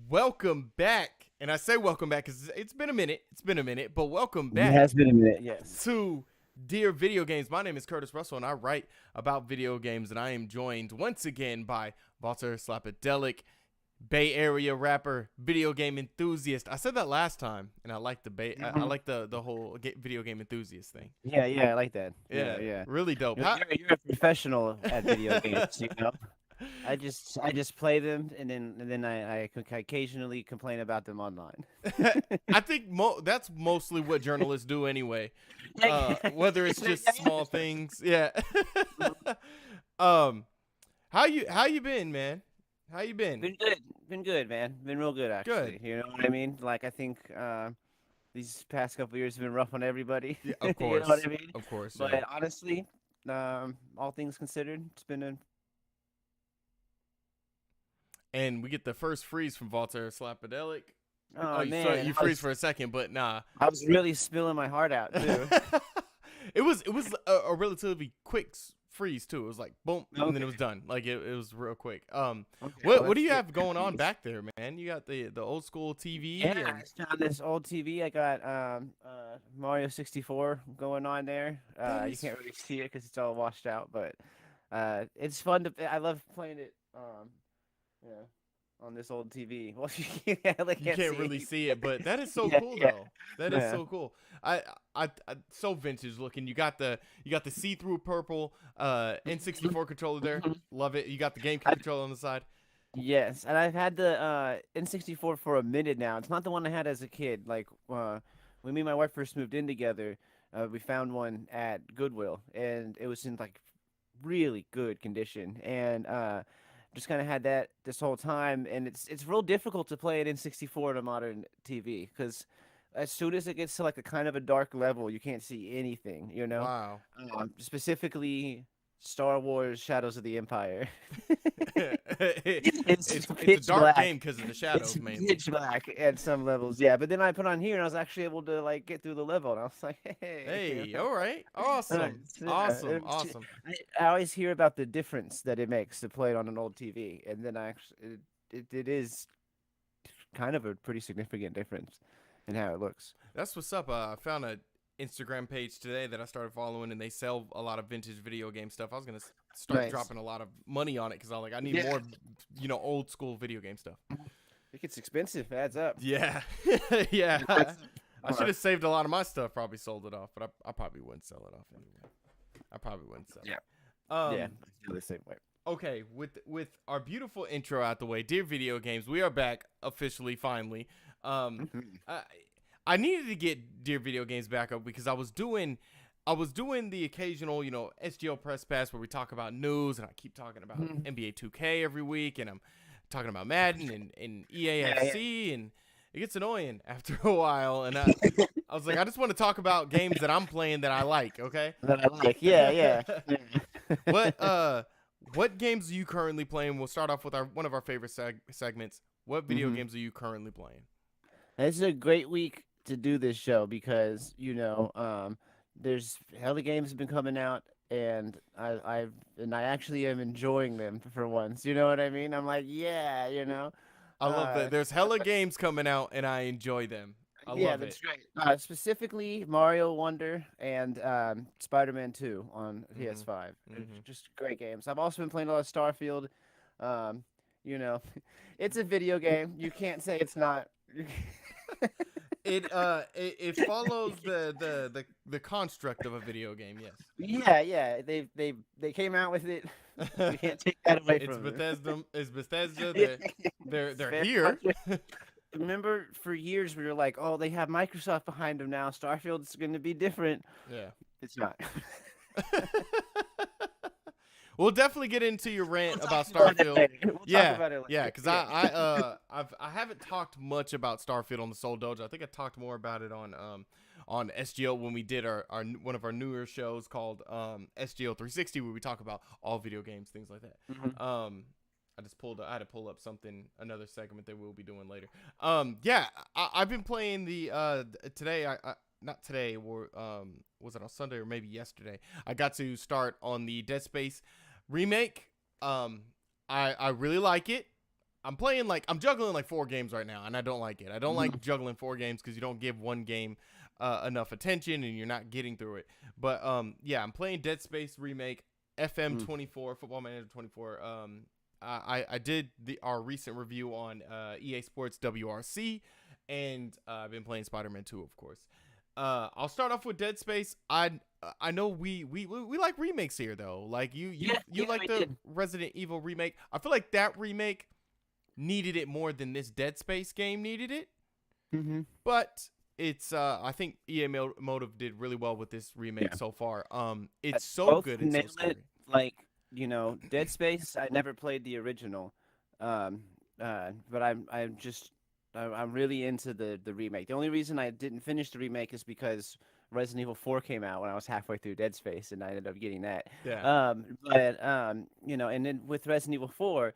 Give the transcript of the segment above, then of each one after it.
Welcome back. And I say welcome back because it's been a minute. But welcome It back has been a minute, yes. to Dear Video Games. My name is Curtis Russell, and I write about video games. And I am joined once again by Voltaire, Slapadelic, Bay Area rapper, video game enthusiast. I said that last time, and I like the I like the whole video game enthusiast thing. Yeah, I like that. Yeah, Yeah. really dope. You're a professional at video games. I just play them, and then I occasionally complain about them online. I think that's mostly what journalists do anyway. Whether it's just small things. Yeah. um, how you been, man? How you been? Been good, man. Been real good, actually. Good. You know what I mean? Like, I think these past couple years have been rough on everybody. Yeah, of You course. know what I mean? Of course. But Yeah. honestly, all things considered, it's been a And we get the first freeze from Voltaire Slapadelic. oh you, man, you freeze for a second, but nah. I was really spilling my heart out too. it was a relatively quick freeze too. It was like boom, and then it Okay. was done. Like it was real quick. Okay, What well, what do you that's have going on good. back there, man? You got the old school TV Yeah, and I just found this old TV. I got Mario 64 going on there. that You is can't really see it because it's all washed out, but it's fun to. I love playing it. Yeah, on this old TV. Well, you really you can't can't see really anything. see it, but that is so Yeah, cool yeah, though. That is yeah. so cool. I so vintage looking. You got the see-through purple N64 controller there. Mhm. Love it. You got the GameCube I, controller on the side. yes, and I've had the N64 for a minute now. It's not the one I had as a kid. Like when me and my wife first moved in together, we found one at Goodwill, and it was in like really good condition, and just kind of had that this whole time, and it's real difficult to play it in 64 on a modern TV because as soon as it gets to like a kind of a dark level, you can't see anything, Wow. specifically Star Wars Shadows of the Empire. it's It's a pitch dark black. game because of the It's shadows mainly. pitch black at some levels, yeah. But then I put on here, and I was actually able to like get through the level, and I was like, hey, Hey, all right, awesome, nice, yeah. awesome, awesome. I always hear about the difference that it makes to play it on an old TV, and then I actually it is kind of a pretty significant difference in how it looks. That's what's up. I found a Instagram page today that I started following, and they sell a lot of vintage video game stuff. I was gonna start Nice. dropping a lot of money on it because I was like, I need Yeah, more, old school video game stuff. it gets expensive. It adds up. Yeah, yeah. It adds I should up. have saved a lot of my stuff. Probably sold it off, but I probably wouldn't sell it off anyway. I probably wouldn't sell Yeah. it. Yeah, I feel the same way. Okay, with our beautiful intro out the way, dear video games, we are back officially, finally. Mhm. I needed to get dear video games back up because I was doing the occasional, SGL press pass where we talk about news, and I keep talking about Mhm. NBA 2K every week, and I'm talking about Madden and Yeah, yeah. EAFC, and it gets annoying after a while. And I was like, I just want to talk about games that I'm playing that I like. Okay. That I like. Yeah. What what games are you currently playing? We'll start off with one of our favorite segments. What video hmm games are you currently playing? This is a great week to do this show because there's hella games have been coming out, and I actually am enjoying them for once. You know what I mean? I'm like, yeah. I love Uh, that. There's hella games coming out, and I enjoy them. I yeah, love it. that's great. Specifically, Mario Wonder and Spider-Man 2 on Mhm. PS5. Mhm. Just great games. I've also been playing a lot of Starfield. Um, you know, it's a video game. You can't say it's not. It follows the construct of a video game. Yeah. They came out with it. Yes. We can't take that away It's from them. Bethesda. It's Bethesda. Yeah. They're Fair here. Remember, for years we were like, "Oh, they have Microsoft behind them now. Starfield's going to be different." Yeah. It's not. We'll definitely get into your rant We'll about talk about it Starfield. later. We'll talk Yeah, about it yeah, later. because Yeah. I haven't talked much about Starfield on the Soul Dojo. I think I talked more about it on SGO when we did our one of our newer shows called SGO 360, where we talk about all video games, things like that. Mhm. I had to pull up another segment that we'll be doing later. Yeah, I've been playing today. I not today, or was it on Sunday or maybe yesterday? I got to start on the Dead Space remake. I really like it. I'm playing I'm juggling like 4 games right now, and I don't like it. I don't like juggling 4 games because you don't give one game enough attention and you're not getting through it. But yeah, I'm playing Dead Space Remake, FM24, Football Manager 24. I did our recent review on EA Sports WRC, and I've been playing Spider-Man 2, of course. I'll start off with Dead Space. I know we like remakes here though. Like you like the Resident Evil remake. I feel like that remake needed it more than this Dead Space game needed it. But it's I think EA Motive did really well with this remake so far. It's so good. It's so scary. Like, you know, Dead Space, I never played the original. But I'm really into the remake. The only reason I didn't finish the remake is because Resident Evil 4 came out when I was halfway through Dead Space, and I ended up getting that. Yeah. You know, and then with Resident Evil 4,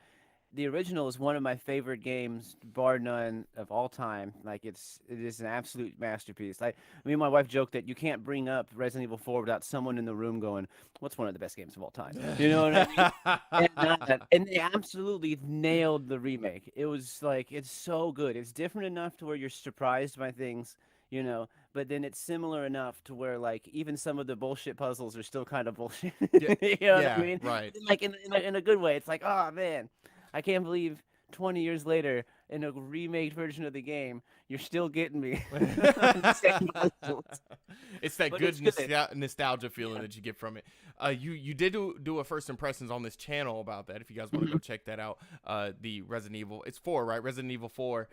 the original is one of my favorite games, bar none, of all time. Like, it is an absolute masterpiece. Like, me and my wife joked that you can't bring up Resident Evil 4 without someone in the room going, "What's one of the best games of all time?" You know what I mean? And they absolutely nailed the remake. It was like, it's so good. It's different enough to where you're surprised by things, you know, but then it's similar enough to where, like, even some of the bullshit puzzles are still kind of bullshit. Yeah, You know what I mean? right. Like, in a good way. It's like, oh, man. I can't believe 20 years later, in a remade version of the game, you're still getting me. It's that good nostalgia feeling that you get from it. You did do a first impressions on this channel about that. If you guys want to go check that out, the Resident Evil, it's 4, right? Resident Evil 4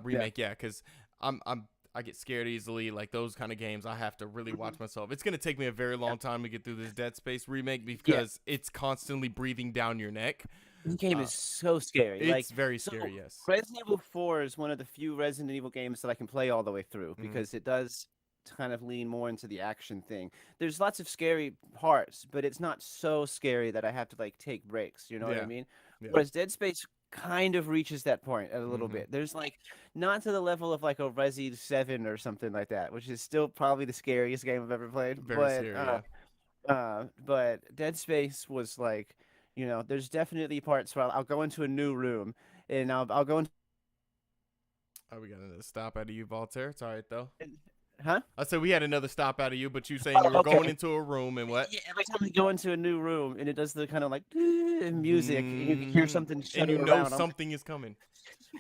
remake, yeah. Because I get scared easily. Like those kind of games, I have to really watch myself. It's gonna take me a very long time to get through this Dead Space remake because it's constantly breathing down your neck. This game is so scary. It's very scary, yes. Resident Evil 4 is one of the few Resident Evil games that I can play all the way through because it does kind of lean more into the action thing. There's lots of scary parts, but it's not so scary that I have to like take breaks. You know what I mean? Yeah. Whereas Dead Space kind of reaches that point a little bit. There's like not to the level of like a Resi 7 or something like that, which is still probably the scariest game I've ever played. Very scary. But Dead Space was like, you know, there's definitely parts where I'll go into a new room and I'll go into. Oh, we got another stop out of you, Voltaire. It's all right though. Huh? I said we had another stop out of you, but you saying you were going into a room and what? Yeah, every time I go into a new room and it does the kind of like music, and you can hear something, and you know something is coming.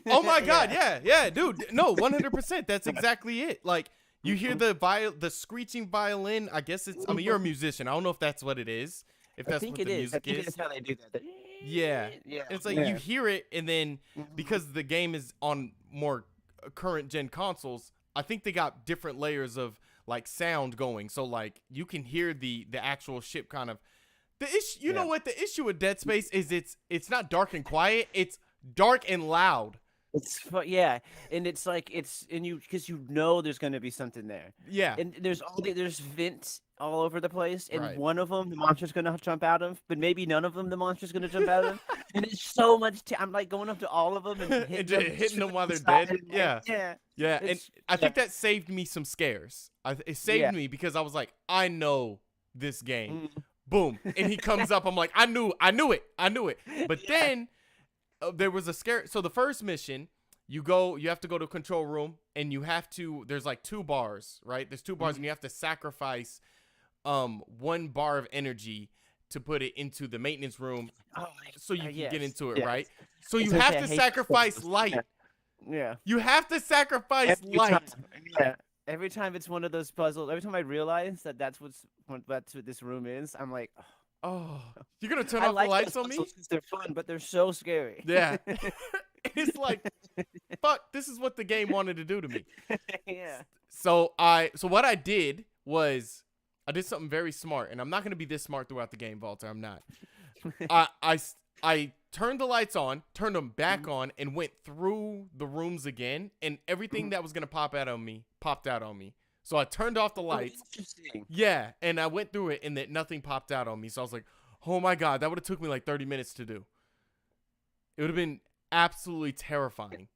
Oh my God, yeah, dude. No, 100%. That's exactly it. Like you hear the screeching violin. I guess it's. I mean, you're a musician. I don't know if that's what it is. If that's what the music is. That's how they do that. Yeah. It's like you hear it, and then because the game is on more current gen consoles, I think they got different layers of like sound going. So like you can hear the actual ship kind of. The issue, you know what? The issue with Dead Space is it's not dark and quiet. It's dark and loud. And it's like because you know there's gonna be something there. Yeah, and there's vents all over the place, and one of them the monster's gonna jump out of, but maybe none of them the monster's gonna jump out of. And it's so much. I'm like going up to all of them and hitting them while they're dead. Yeah. And I think that saved me some scares. It saved me because I was like, I know this game. Boom, and he comes up. I'm like, I knew it. But then. There was a scare. So the first mission, you have to go to a control room, and there's like 2 bars, right? There's 2 bars, and you have to sacrifice 1 bar of energy to put it into the maintenance room so you can get into it, right? So you have to sacrifice light. Yeah. You have to sacrifice light. Yeah. Every time it's one of those puzzles, every time I realize that's what this room is, I'm like, oh, you're going to turn off the lights on me? They're fun, but they're so scary. Yeah. It's like, fuck, this is what the game wanted to do to me. Yeah. So what I did was I did something very smart, and I'm not going to be this smart throughout the game, Voltaire. I'm not. I turned the lights on, turned them back on, and went through the rooms again, and everything that was going to pop out on me popped out on me. So I turned off the lights. Yeah, and I went through it, and that nothing popped out on me. So I was like, oh my God, that would have took me like 30 minutes to do. It would have been absolutely terrifying.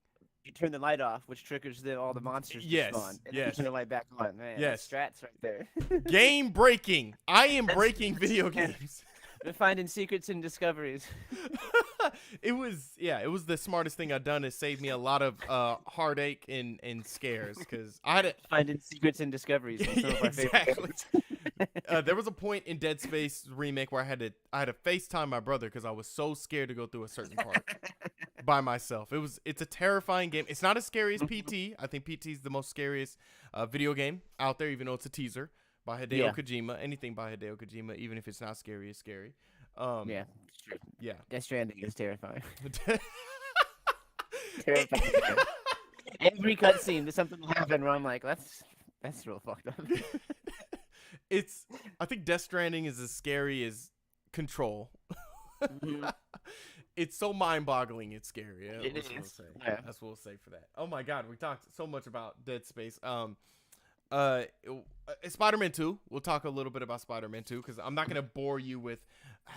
You turn the light off, which triggers all the monsters to spawn. And you turn the light back on. Man, strats right there. Game breaking. I am breaking video games. Finding secrets and discoveries. It was the smartest thing I've done. It saved me a lot of heartache and scares because I had a Finding secrets and discoveries in some yeah, of our favorite exactly. games. There was a point in Dead Space remake where I had to FaceTime my brother because I was so scared to go through a certain part by myself. It's a terrifying game. It's not as scary as PT. I think PT is the most scariest video game out there, even though it's a teaser by Hideo Yeah, Kojima. Anything by Hideo Kojima, even if it's not scary, is scary. Um, yeah, it's true. yeah. Death Stranding is terrifying. It- Terrifying. Every cutscene, there's something will happen where I'm like, that's real fucked up. it's I think Death Stranding is as scary as Control. Mhm. It's so mind-boggling. It's scary. Yeah, It that's what we'll is. say. Yeah. That's what we'll say for that. Oh my God, we talked so much about Dead Space. Spider-Man 2. We'll talk a little bit about Spider-Man 2 because I'm not gonna bore you with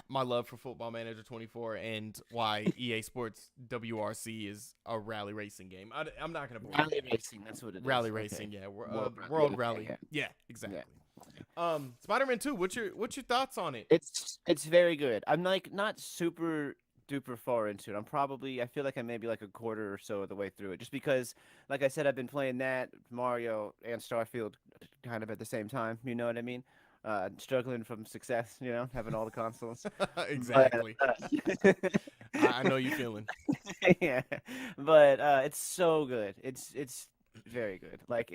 my love for Football Manager 24 and why EA Sports WRC is a rally racing game. I'm not gonna bore you. Rally racing, that's what it is. Rally Okay. racing, yeah. World Rally. yeah. Yeah, exactly. Spider-Man 2. What's your thoughts on it? It's very good. I'm like not super duper far into it. I feel like I may be like a quarter or so of the way through it. Just because, like I said, I've been playing that, Mario and Starfield kind of at the same time. You know what I mean? Struggling from success, having all the consoles. Exactly. But, I know you feeling. yeah, but it's so good. It's very good. Like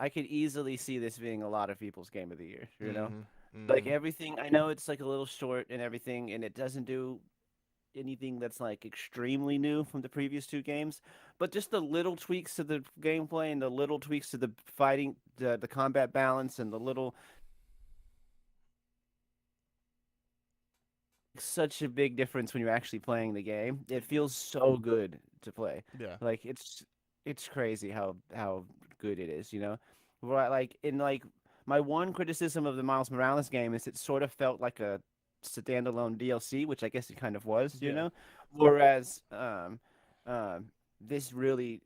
I could easily see this being a lot of people's game of the year. Like Mhm. everything. I know it's like a little short and everything, and it doesn't do anything that's like extremely new from the previous two games, but just the little tweaks to the gameplay and the little tweaks to the fighting, the combat balance, and the little such a big difference when you're actually playing the game. It feels so good to play. Yeah. Like it's crazy how good it is, Right, like in like my one criticism of the Miles Morales game is it sort of felt like a standalone DLC, which I guess it kind of was, Yeah. Whereas this really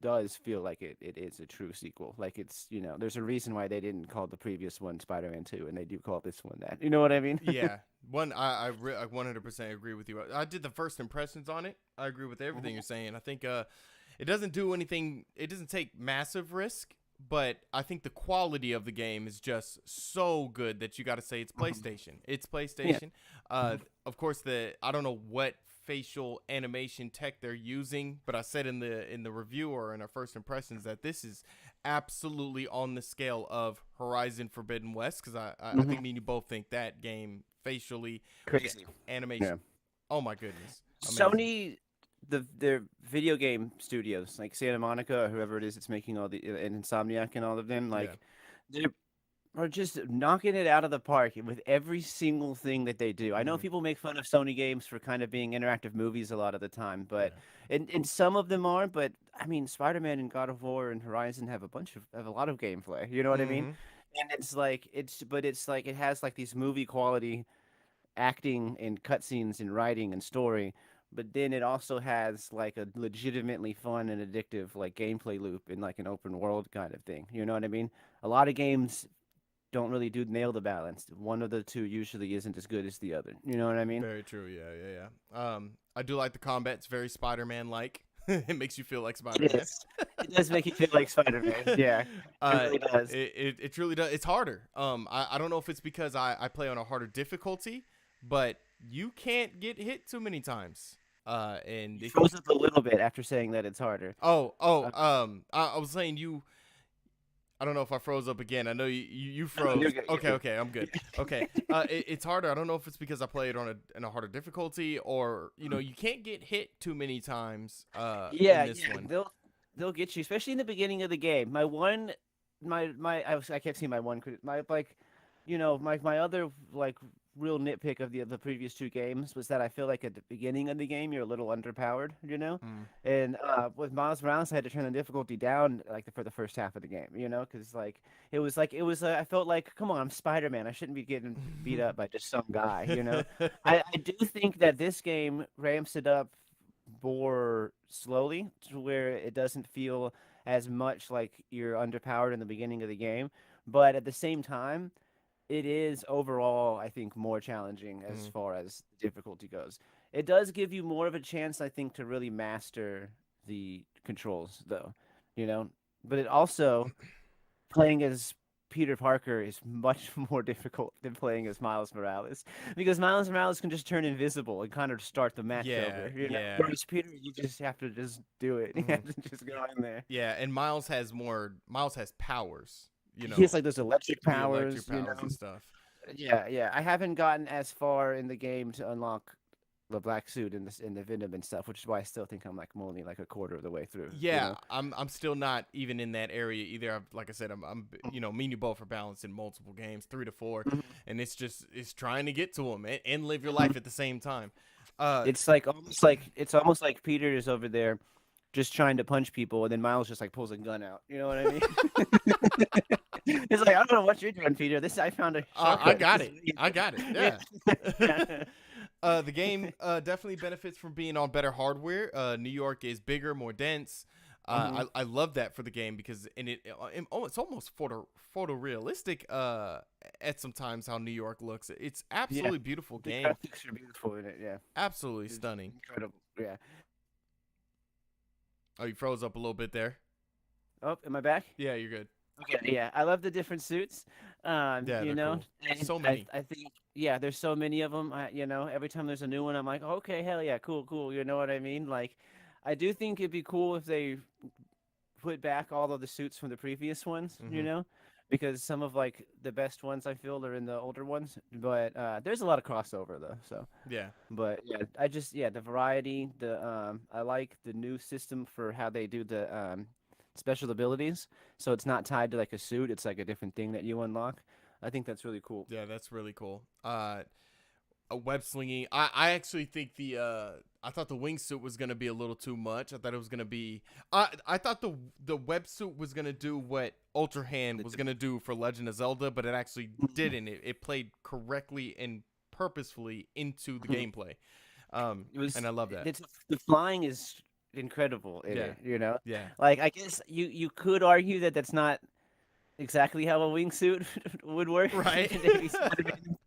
does feel like it is a true sequel. Like it's, there's a reason why they didn't call the previous one Spider-Man 2 and they do call this one that. You know what I mean? Yeah. I 100% agree with you. I did the first impressions on it. I agree with everything you're saying. I think it doesn't do anything. It doesn't take massive risk, but I think the quality of the game is just so good that you got to say it's PlayStation. It's PlayStation. Of course, I don't know what facial animation tech they're using, but I said in the review or in our first impressions that this is absolutely on the scale of Horizon Forbidden West because I think me and you both think that game facially Crazy. animation. Yeah. Oh my goodness. Amazing. Sony, their video game studios, like Santa Monica or whoever it is that's making all the and Insomniac and all of them, like they are just knocking it out of the park with every single thing that they do. I know Mhm. people make fun of Sony games for kind of being interactive movies a lot of the time, but and some of them are, but I mean Spider-Man and God of War and Horizon have a lot of gameplay. You know what I mean? Mhm. And it's like it has like these movie quality acting and cutscenes and writing and story, but then it also has like a legitimately fun and addictive like gameplay loop in like an open world kind of thing. You know what I mean? A lot of games don't really do nail the balance. One of the two usually isn't as good as the other. You know what I mean? Very true. Yeah. I do like the combat. It's very Spider-Man like. It makes you feel like It Spider-Man. is. It does make you feel like Spider-Man. Yeah, it really does. It truly does. It's harder. I don't know if it's because I play on a harder difficulty, but you can't get hit too many times. And You if froze up a little bit after saying that it's harder. Uh, I was saying you. I don't know if I froze up again. I know you no, froze. you're good. You're good. Okay, I'm good. Okay, it's harder. I don't know if it's because I played on a harder difficulty or you can't get hit too many times. In this Yeah. one. They'll get you, especially in the beginning of the game. I kept seeing my one my like, my other like real nitpick of the previous two games was that I feel like at the beginning of the game you're a little underpowered. Mm. And with Miles Morales I had to turn the difficulty down like for the first half of the game, because I felt like, come on, I'm Spider-Man. I shouldn't be getting beat up by just some guy. I do think that this game ramps it up more slowly to where it doesn't feel as much like you're underpowered in the beginning of the game. But at the same time, it is overall, I think, more challenging as Mm. far as difficulty goes. It does give you more of a chance, I think, to really master the controls, though. You know, but it also playing as Peter Parker is much more difficult than playing as Miles Morales because Miles Morales can just turn invisible and kind of start the match Yeah, over. yeah. Whereas Peter, you just have to just do it. You Hmm. have to just go in there. Yeah, and Miles has more. Miles has powers. You He has know, like those electric the electric powers. powers and stuff. Yeah, yeah. I haven't gotten as far in the game to unlock the black suit and the Venom and stuff, which is why I still think I'm like only like a quarter of the way through. Yeah, I'm still not even in that area either. Like I said, I'm me and you both are balanced in multiple games, 3 to 4, Mhm. and it's trying to get to them and live your life at the same time. Uh, It's like almost like Peter is over there just trying to punch people, and then Miles just like pulls a gun out. You know what I mean? It's like I don't know what you're doing, Peter. This I found a I shortcut. got This it. is I got it. yeah. Yeah. The game definitely benefits from being on better hardware. New York is bigger, more dense. Mhm. I love that for the game because it's almost photorealistic at sometimes how New York looks. It's Yeah. absolutely beautiful The game. graphics are beautiful in it. Yeah, Absolutely it's stunning. incredible. Yeah. Oh, you froze up a little bit there. Oh, am I back? Yeah, you're good. Okay, yeah, I love the different suits. Yeah, they're cool. And So many. I think yeah, there's so many of them. Every time there's a new one, I'm like, okay, hell yeah, cool, cool. You know what I mean? Like, I do think it'd be cool if they put back all of the suits from the previous ones. Hmm. Because some of like the best ones I feel are in the older ones. But there's a lot of crossover though. So, Yeah. but yeah, the variety. I like the new system for how they do the special abilities. So it's not tied to like a suit. It's like a different thing that you unlock. I think that's really cool. Yeah, that's really cool. A web slinging. I actually think I thought the wingsuit was gonna be a little too much. I thought it was gonna be. I thought the websuit was gonna do what Ultra Hand was gonna do for Legend of Zelda, but it actually didn't. It played correctly and purposefully into the gameplay. It was And I love that. the flying is incredible in Yeah, it. yeah, Like I guess you could argue that that's not exactly how a wingsuit would work. right. Maybe Spider-Man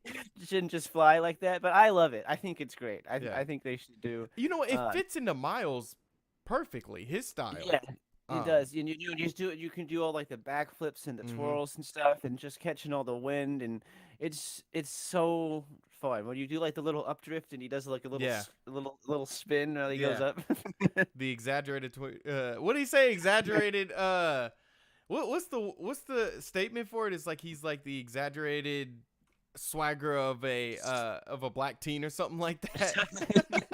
shouldn't just fly like that, but I love it. I think it's great. Yeah. I think they should do. You know, it Uh, fits into Miles perfectly. His style. yeah, it Um, does. And you just do it. You can do all like the backflips and the mhm. twirls and stuff, and just catching all the wind, and it's so fun when you do like the little updrift, and he does like a little Yeah, little spin while he goes yeah. up. The exaggerated. What do you say? Exaggerated. What's the statement for it? It's like he's like the exaggerated swagger of a black teen or something like that.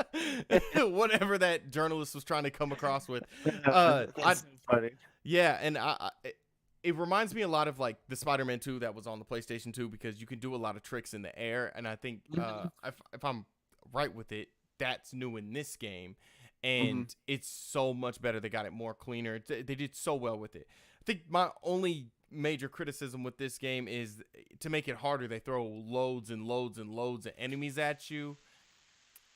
Whatever that journalist was trying to come across with. That's so funny. Yeah, and it reminds me a lot of like the Spider-Man 2 that was on the PlayStation 2 because you can do a lot of tricks in the air, and I think Mhm. if I'm right with it, that's new in this game, Mhm. and it's so much better. They got it more cleaner. They did so well with it. I think my only major criticism with this game is to make it harder. They throw loads and loads and loads of enemies at you.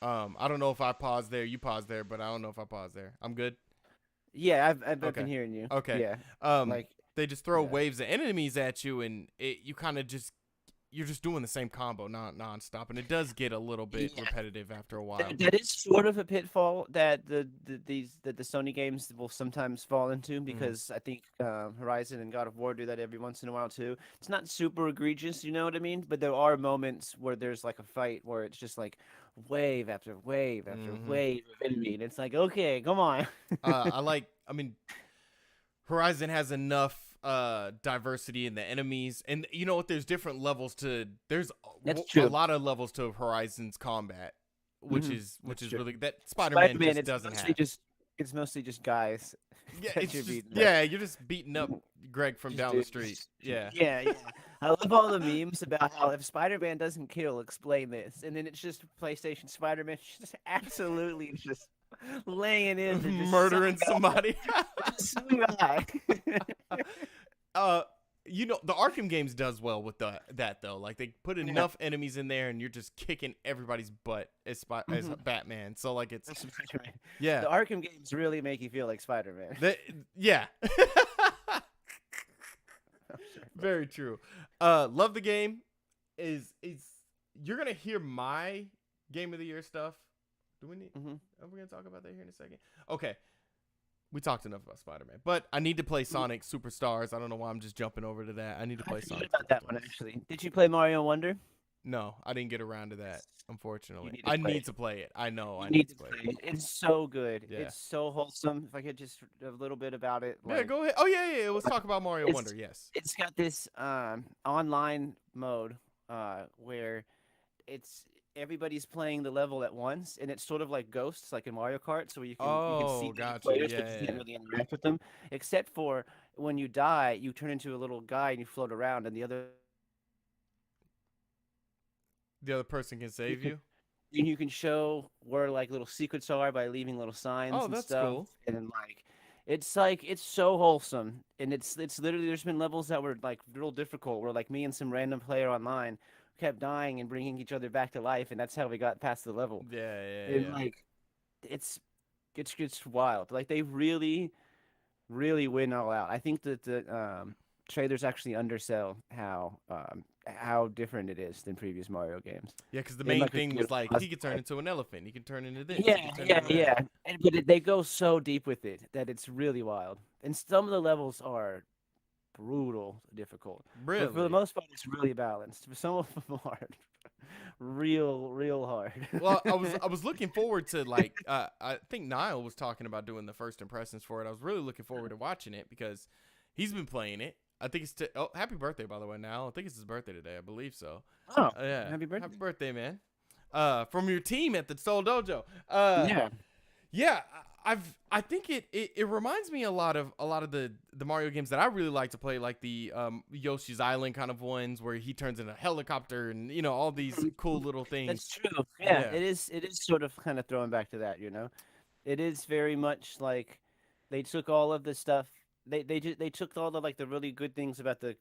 I don't know if I paused there. You paused there, but I don't know if I paused there. I'm good. Yeah, I've Okay. been hearing you. Okay. Yeah, Um, like they just throw yeah. waves of enemies at you, and you kind of you're just doing the same combo non-stop, and it does get a little bit Yeah. repetitive after a while. That is sort of a pitfall that the Sony games will sometimes fall into because I think Horizon and God of War do that every once in a while too. It's not super egregious, you know what I mean? But there are moments where there's like a fight where it's just like wave after wave after Hmm. wave of enemy, and it's like okay, come on. I mean, Horizon has enough diversity in the enemies, and you know what? There's different levels to. There's That's a true. lot of levels to Horizon's combat, which Mhm. is That's true. really that Spider-Man Spider-Man, just doesn't have. it's mostly just guys Yeah, that it's you're just beating up. yeah, you're just beating up Greg from Just down do the street. Yeah. Yeah, yeah. I love all the memes about how if Spider-Man doesn't kill, explain this, and then it's just PlayStation Spider-Man just absolutely just laying into just Murdering somebody. some guy. uh you know the Arkham games does well with that though. Like they put Yeah. enough enemies in there and you're just kicking everybody's butt as as Mhm. Batman. So like it's That's Spider-Man. yeah. The Arkham games really make you feel like Spider-Man. Yeah. I'm sorry. Very true. Love the game. is you're gonna hear my game of the year stuff. Do we need? Mm-hmm. Are we gonna talk about that here in a second? Okay. We talked enough about Spider-Man, but I need to play Sonic Superstars. I don't know why I'm just jumping over to that. I need to play I forgot Sonic about that one Superstars. actually. Did you play Mario Wonder? No, I didn't get around to that, You unfortunately. need to I play need it. to play it. I know. You I need need to to play play it. it. It's so good. Yeah. It's so wholesome. If I could just a little bit about it, Yeah, like go ahead. Oh, yeah. Let's talk about Mario Wonder. Yes. it's got this online mode where it's everybody's playing the level at once, and it's sort of like Ghosts, like in Mario Kart, so you can see Oh, the other gotcha. players, Yeah, but you yeah. can't really interact with them, except for when you die, you turn into a little guy and you float around, and The other person can save you. you can show where like little secrets are by leaving little signs Oh, and that's stuff, cool. and then it's so wholesome, and it's literally there's been levels that were like real difficult where like me and some random player online kept dying and bringing each other back to life, and that's how we got past the level. And Yeah. like it's it's wild. Like they really win all out. I think that the trailers actually undersell how different it is than previous Mario games. Yeah, because the In main like a thing was good like he could turn positive into an elephant. He can turn into this. He yeah, can turn yeah, into that. yeah. But they go so deep with it that it's really wild. And some of the levels are brutal difficult. But for the Really? most part, it's really balanced. But some of them are real hard. Well, I was looking forward to like I think Niall was talking about doing the first impressions for it. I was really looking forward to watching it because he's been playing it. I think it's oh, happy birthday by the way, Niall. I think it's his birthday today. I believe so. Oh, Yeah. happy birthday. Happy birthday, man. From your team at the Seoul Dojo. Yeah. Yeah, I think it reminds me a lot of the Mario games that I really like to play, like the Yoshi's Island kind of ones where he turns into a helicopter and all these cool little things. That's true. Yeah, Yeah. it is sort of kind of throwing back to that, It is very much like they took all of the stuff they took all the like the really good things about the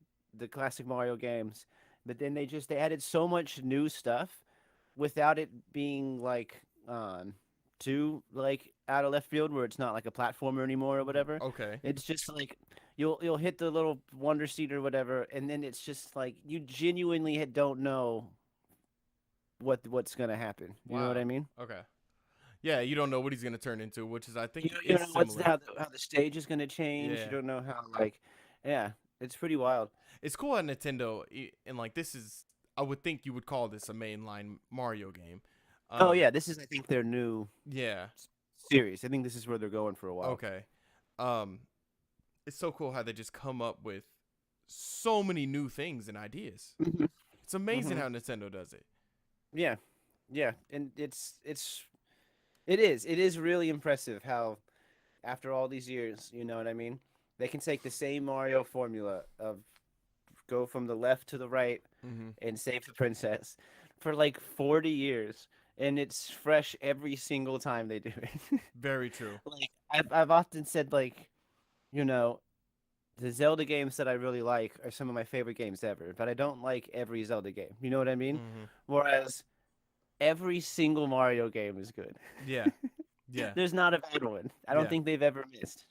classic Mario games, but then they added so much new stuff without it being like too like out of left field where it's not like a platformer anymore or whatever. Okay. It's just like you'll hit the little wonder seat or whatever, and then it's just like you genuinely don't know what's gonna happen. You know what Wow. I mean? Okay. Yeah, you don't know what he's gonna turn into, which is I think You is don't know similar. how the stage is gonna change. Yeah. You don't know how yeah, it's pretty wild. It's cool at Nintendo, and like this is I would think you would call this a mainline Mario game. Oh yeah, this is I think their new Yeah. series. I think this is where they're going for a while. Okay. It's so cool how they just come up with so many new things and ideas. Mhm. It's amazing Mhm. how Nintendo does it. Yeah, yeah, and it is really impressive how after all these years, you know what I mean? They can take the same Mario formula of go from the left to the right Mm-hmm. and save the princess for like 40 years, and it's fresh every single time they do it. Very true. Like I've often said like, the Zelda games that I really like are some of my favorite games ever, but I don't like every Zelda game. You know what I mean? Mm-hmm. Whereas every single Mario game is good. Yeah. Yeah. There's not a bad one. I don't Yeah. think they've ever missed,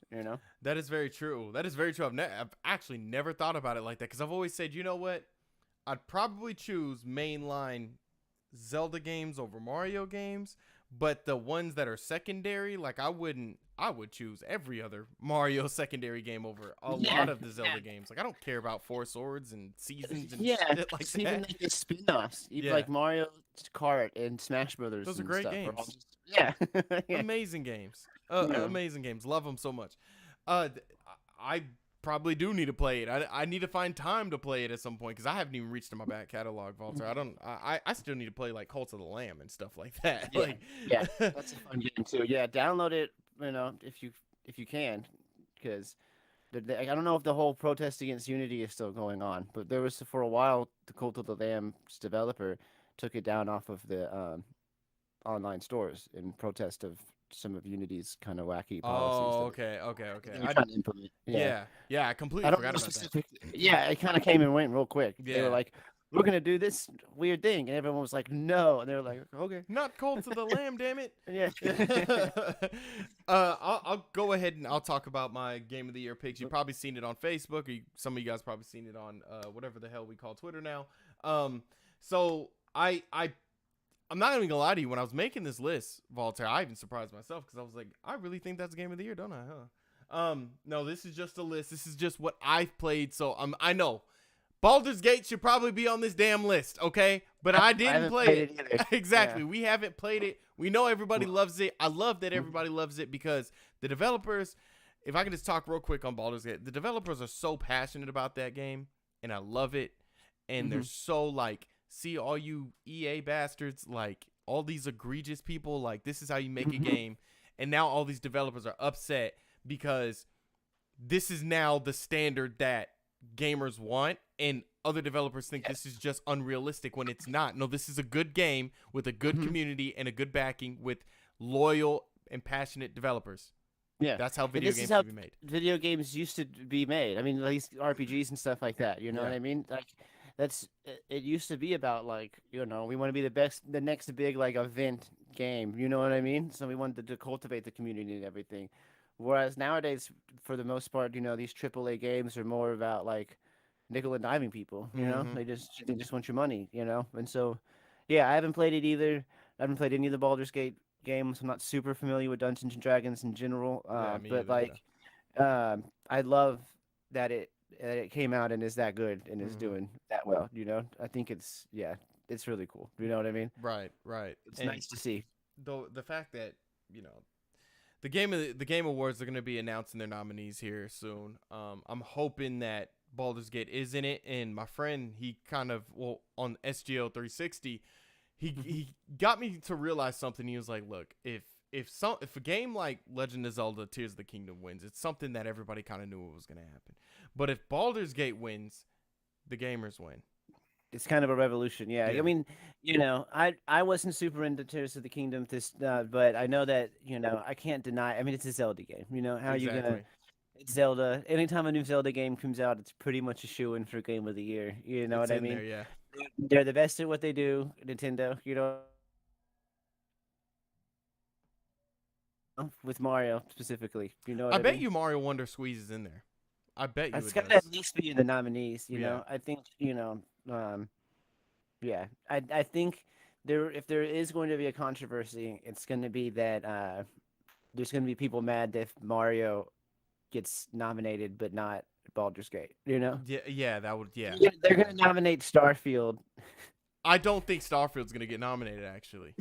That is very true. That is very true. I've actually never thought about it like that because I've always said, you know what? I'd probably choose mainline Zelda games over Mario games, but the ones that are secondary, like I would choose every other Mario secondary game over a lot of the Zelda games. Like I don't care about Four Swords and Seasons and shit like even that. like the spin-offs, even Yeah. like Mario Kart and Smash Brothers. Those are and great stuff are all games. just- yeah. Yeah. Amazing games. Yeah. Amazing games. Love them so much. I probably do need to play it. I need to find time to play it at some point because I haven't even reached in my back catalog, Voltaire. I still need to play like Cult of the Lamb and stuff like that. Yeah. Like, Yeah, that's a fun game too. Yeah, download it, if you can, because I don't know if the whole protest against Unity is still going on, but there was for a while the Cult of the Lamb's developer took it down off of the online stores in protest of some of Unity's kind of wacky policies. okay. They were trying to implement. Yeah. I completely I don't forgot know about that. specific. Yeah, it kind of came and went real quick. They Yeah. were like, "We're gonna do this weird thing," and everyone was like, "No," and they were like, "Okay." Not Cult of the Lamb, damn it. Yeah. I'll go ahead and I'll talk about my game of the year picks. You've probably seen it on Facebook, or some of you guys probably seen it on whatever the hell we call Twitter now. So I'm not even gonna lie to you. When I was making this list, Voltaire, I even surprised myself because I was like, I really think that's game of the year, don't I? Huh? No, this is just a list. This is just what I've played. So I know Baldur's Gate should probably be on this damn list, okay? But I didn't play it. either. Exactly. Yeah. We haven't played it. We know everybody loves it. I love that everybody loves it because the developers, if I can just talk real quick on Baldur's Gate, the developers are so passionate about that game, and I love it. And they're so like, see all you EA bastards, like all these egregious people, like this is how you make a game. And now all these developers are upset because this is now the standard that gamers want, and other developers think this is just unrealistic when it's not. No, this is a good game with a good community and a good backing with loyal and passionate developers. Yeah, that's how and video this games is how should be made. video games used to be made. I mean, at least RPGs and stuff like that. You know what I mean? Like, it used to be about like, we want to be the next big like event game. You know what I mean? So we wanted to cultivate the community and everything. Whereas nowadays, for the most part, these AAA games are more about like nickel and diming people. They just want your money. And so, yeah, I haven't played it either. I haven't played any of the Baldur's Gate games. I'm not super familiar with Dungeons and Dragons in general. Me But either, like, I love that it came out and is that good and is doing that well. I think it's really cool. You know what I mean? Right. It's nice to see. Though the fact that the game awards are going to be announcing their nominees here soon. I'm hoping that Baldur's Gate is in it, and my friend, he kind of on SGO 360, he got me to realize something. He was like, look, if a game like Legend of Zelda Tears of the Kingdom wins, it's something that everybody kind of knew was going to happen. But if Baldur's Gate wins, the gamers win. It's kind of a revolution, yeah. I mean, I wasn't super into Tears of the Kingdom, but I know that I can't deny. I mean, it's a Zelda game. How are you gonna? It's Zelda. Anytime a new Zelda game comes out, it's pretty much a shoe-in for Game of the Year. You know It's what I in mean? there, yeah. They're the best at what they do, Nintendo. With Mario specifically. You know what I bet mean? you Mario Wonder squeezes in there. I bet you It's it got to does. at least be in the nominees. I think yeah. I think if there is going to be a controversy, it's going to be that there's going to be people mad if Mario gets nominated but not Baldur's Gate. Yeah, that would, yeah. They're going to nominate Starfield. I don't think Starfield's gonna get nominated. Actually,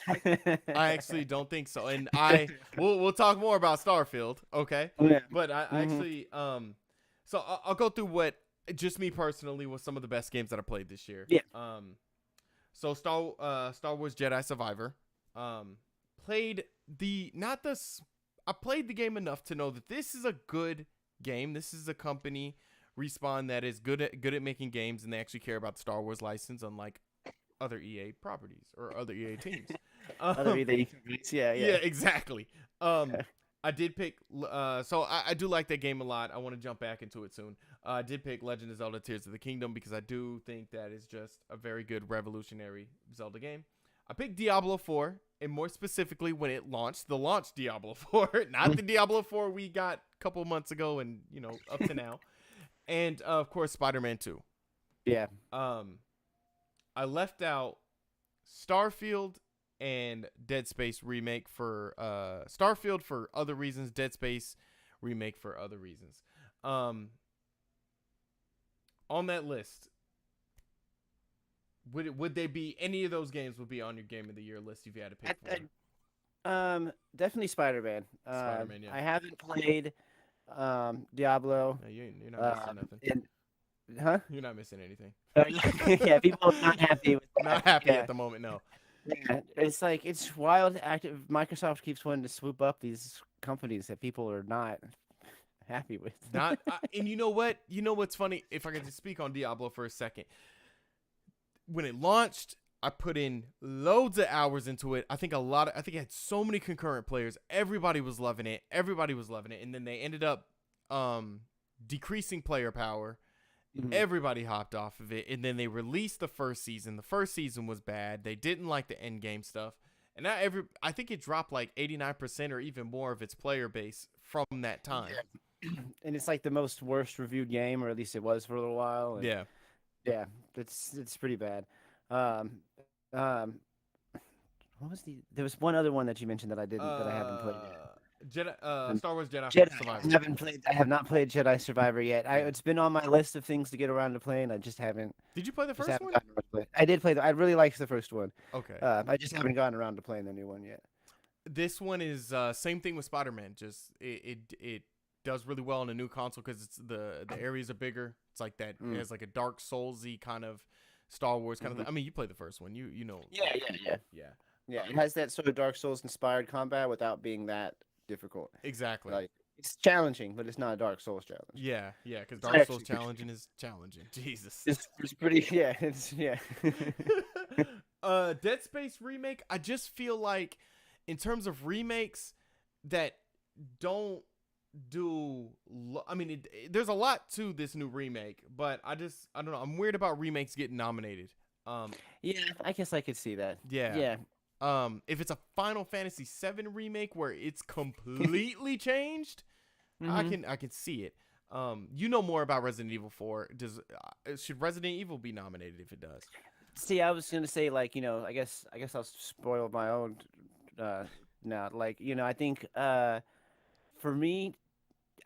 I actually don't think so. And we'll talk more about Starfield, okay? Yeah. But I actually so I'll go through what just me personally was some of the best games that I played this year. Yeah. So Star Wars Jedi Survivor. Played I played the game enough to know that this is a good game. This is a company, Respawn, that is good at making games, and they actually care about the Star Wars license, unlike other EA properties or other EA teams. Other EA companies, yeah. Yeah, exactly. I did pick. So I do like that game a lot. I want to jump back into it soon. I did pick Legend of Zelda: Tears of the Kingdom because I do think that is just a very good revolutionary Zelda game. I picked Diablo 4, and more specifically when it launched, the launch Diablo 4, not the Diablo 4 we got a couple months ago and up to now. And of course, Spider-Man 2. Yeah. I left out Starfield and Dead Space remake for Starfield for other reasons, Dead Space remake for other reasons. On that list, would they be any of those games would be on your game of the year list if you had to pick one? Definitely Spider-Man. Spider-Man, yeah. I haven't played Diablo. No, you're not missing nothing. Huh? You're not missing anything. Yeah, people are not happy with that. Not happy at the moment, no. Yeah, it's wild. Microsoft keeps wanting to swoop up these companies that people are not happy with. And you know what? You know what's funny? If I can just speak on Diablo for a second. When it launched, I put in loads of hours into it. I think it had so many concurrent players. Everybody was loving it. And then they ended up decreasing player power. Mm-hmm. Everybody hopped off of it. And then they released the first season. The first season was bad. They didn't like the end game stuff. And now I think it dropped like 89% or even more of its player base from that time. Yeah. And it's like the most worst reviewed game, or at least it was for a little while. And yeah. Yeah, it's pretty bad. Um, um, what was There was one other one that you mentioned that I haven't played yet. Uh, Jedi, Um, Star Wars Jedi Jedi. I Survivor. haven't played. I have not played Jedi Survivor yet. Yeah. It's been on my list of things to get around to playing. I just haven't. Did you play the Just first haven't one? gotten around to play. I did play. I really liked the first one. Okay. I just haven't gotten around to playing the new one yet. This one is same thing with Spider-Man. Just it does really well on a new console because it's the areas are bigger. It's like that. It has like a Dark Soulsy kind of Star Wars kind of thing. I mean, you played the first one. You know. Yeah. Yeah. It has that sort of Dark Souls inspired combat without being that difficult. Exactly. Like it's challenging, but it's not a Dark Souls challenge. Yeah. Because It's Dark Souls actually pretty challenging is challenging. Jesus. It's pretty. Yeah. It's yeah. Dead Space remake. I just feel like, in terms of remakes that don't do. I mean, there's a lot to this new remake, but I don't know. I'm weird about remakes getting nominated. Um, Yeah. I guess I could see that. yeah. Yeah. If it's a Final Fantasy VII remake where it's completely changed, Mhm. I can see it. You know more about Resident Evil 4. Should Resident Evil be nominated if it does? See, I was gonna say like I guess I'll spoil my own now. Like I think for me,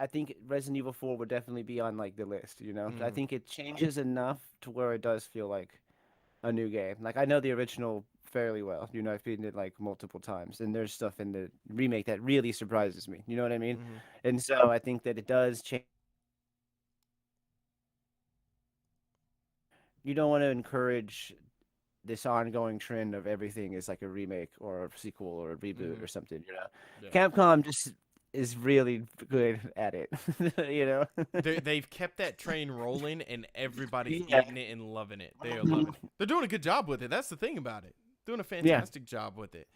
I think Resident Evil 4 would definitely be on like the list. I Mm, think it changes enough to where it does feel like a new game. Like I know the original fairly well. I've beaten it like multiple times, and there's stuff in the remake that really surprises me. You know what I mean? mm, And so I think that it does change. You don't want to encourage this ongoing trend of everything is like a remake or a sequel or a reboot mm, or something. yeah. Capcom just is really good at it. you know. They've kept that train rolling, and everybody's Yeah. eating it and loving it. They are loving it. They're doing a good job with it. That's the thing about it. Doing a Yeah. fantastic job with it.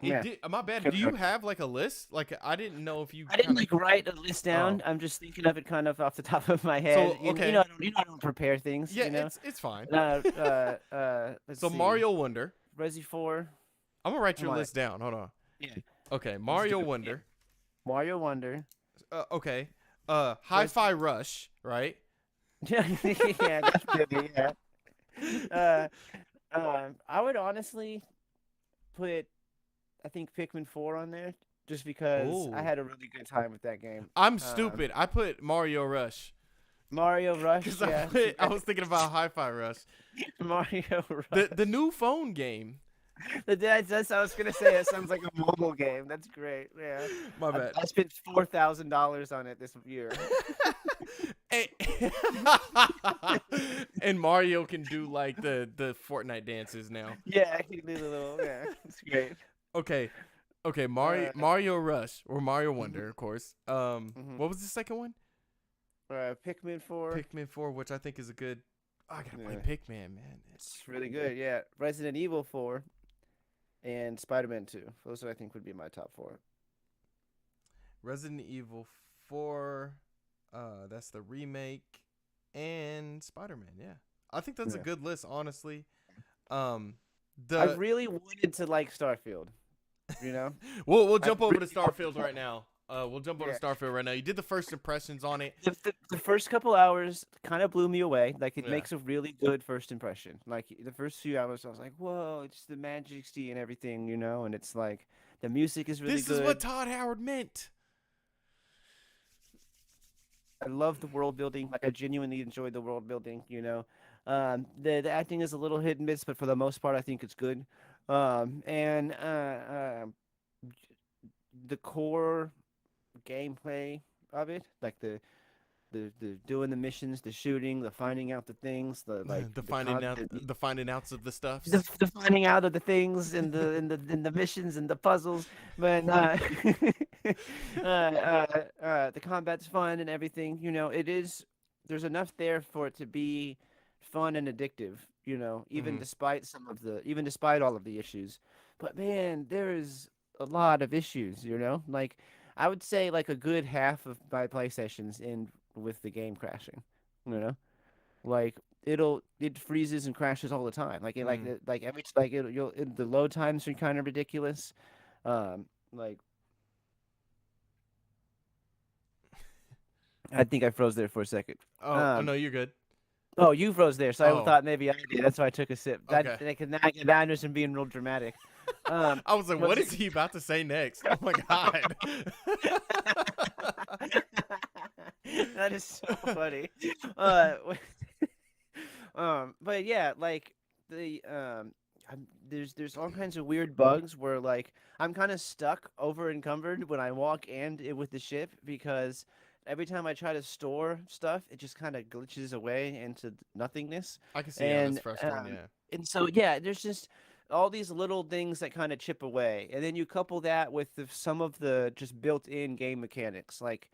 Yeah. My bad. Do you have like a list? Like, I didn't know if you I didn't kind of. like write a list Oh, down. I'm just thinking of it kind of off the top of my so head. okay. I don't prepare things. Yeah, it's fine. Let's So see. Mario Wonder. Resi 4. I'm gonna write Come your on. list down. Hold on. Yeah. Okay, Let's do Mario it. Yeah. Wonder. Mario Wonder. Okay. Resi. Hi-Fi Rush. Right. yeah, definitely. Yeah. Uh, I would honestly put, I think Pikmin 4 on there just because I Oh, had a really good time with that game. I'm Um, stupid. I put Mario Rush Mario Rush, because yeah. I was thinking about Hi-Fi Rush. Mario The Rush. the new phone game. That's I was gonna say. It sounds like a mobile game. That's great. Yeah, My bad. I spent $4,000 on it this year. and, and Mario can do like the Fortnite dances now. Yeah, he did a little. Yeah, it's great. Okay. Okay, Uh, Mario Rush or Mario mhm, Wonder, of course. mhm. What was the second one? Pikmin 4. Pikmin 4, which I think is a good. Oh, I gotta play Yeah, Pikmin, man. it's really good. Yeah, Resident Evil 4 and Spider-Man 2. Those I think would be my top four. Resident Evil 4, that's the remake, and Spider-Man. Yeah, I think that's a Yeah, good list, honestly. Um, I the really wanted to like Starfield. You know, we'll I jump over to really wanted Starfield to right like. now. We'll jump over Yeah. to Starfield right now. You did the first impressions on it. The first couple hours kind of blew me away. Like it Yeah. makes a really good first impression. Like the first few hours, I was like, "Whoa, it's the majesty and everything," and it's like the music is really This is what good. Todd Howard meant. I love the world building. Like I genuinely enjoyed the world building. The acting is a little hit and miss, but for the most part, I think it's good. And the core gameplay of it, like the doing the missions, the shooting, the finding out the things, the like the the finding out the finding outs of the stuffs. the finding out of the things and the missions and the puzzles, but the combat's fun and everything. It is. There's enough there for it to be fun and addictive. Hmm. Even despite all of the issues. But man, there is a lot of issues. Like I would say like a good half of my play sessions end with the game crashing. You know, like it freezes and crashes all the time. Mm. Like every like the load times are kind of ridiculous. Like I think I froze there for a second. Oh, Um, no, you're good. Oh, you froze there, so I Oh, thought maybe I did. That's why I took a sip. okay. Now I'm just being real dramatic. I was like, what Was is he about to say next? Oh my god. that is so funny. Uh, but yeah, like there's all kinds of weird bugs where like I'm kind of stuck over encumbered when I walk with the ship because every time I try to store stuff, it just kind of glitches away into nothingness, I can see how that's and frustrating. Yeah. so yeah, there's just all these little things that kind of chip away, and then you couple that with some of the just built-in game mechanics, like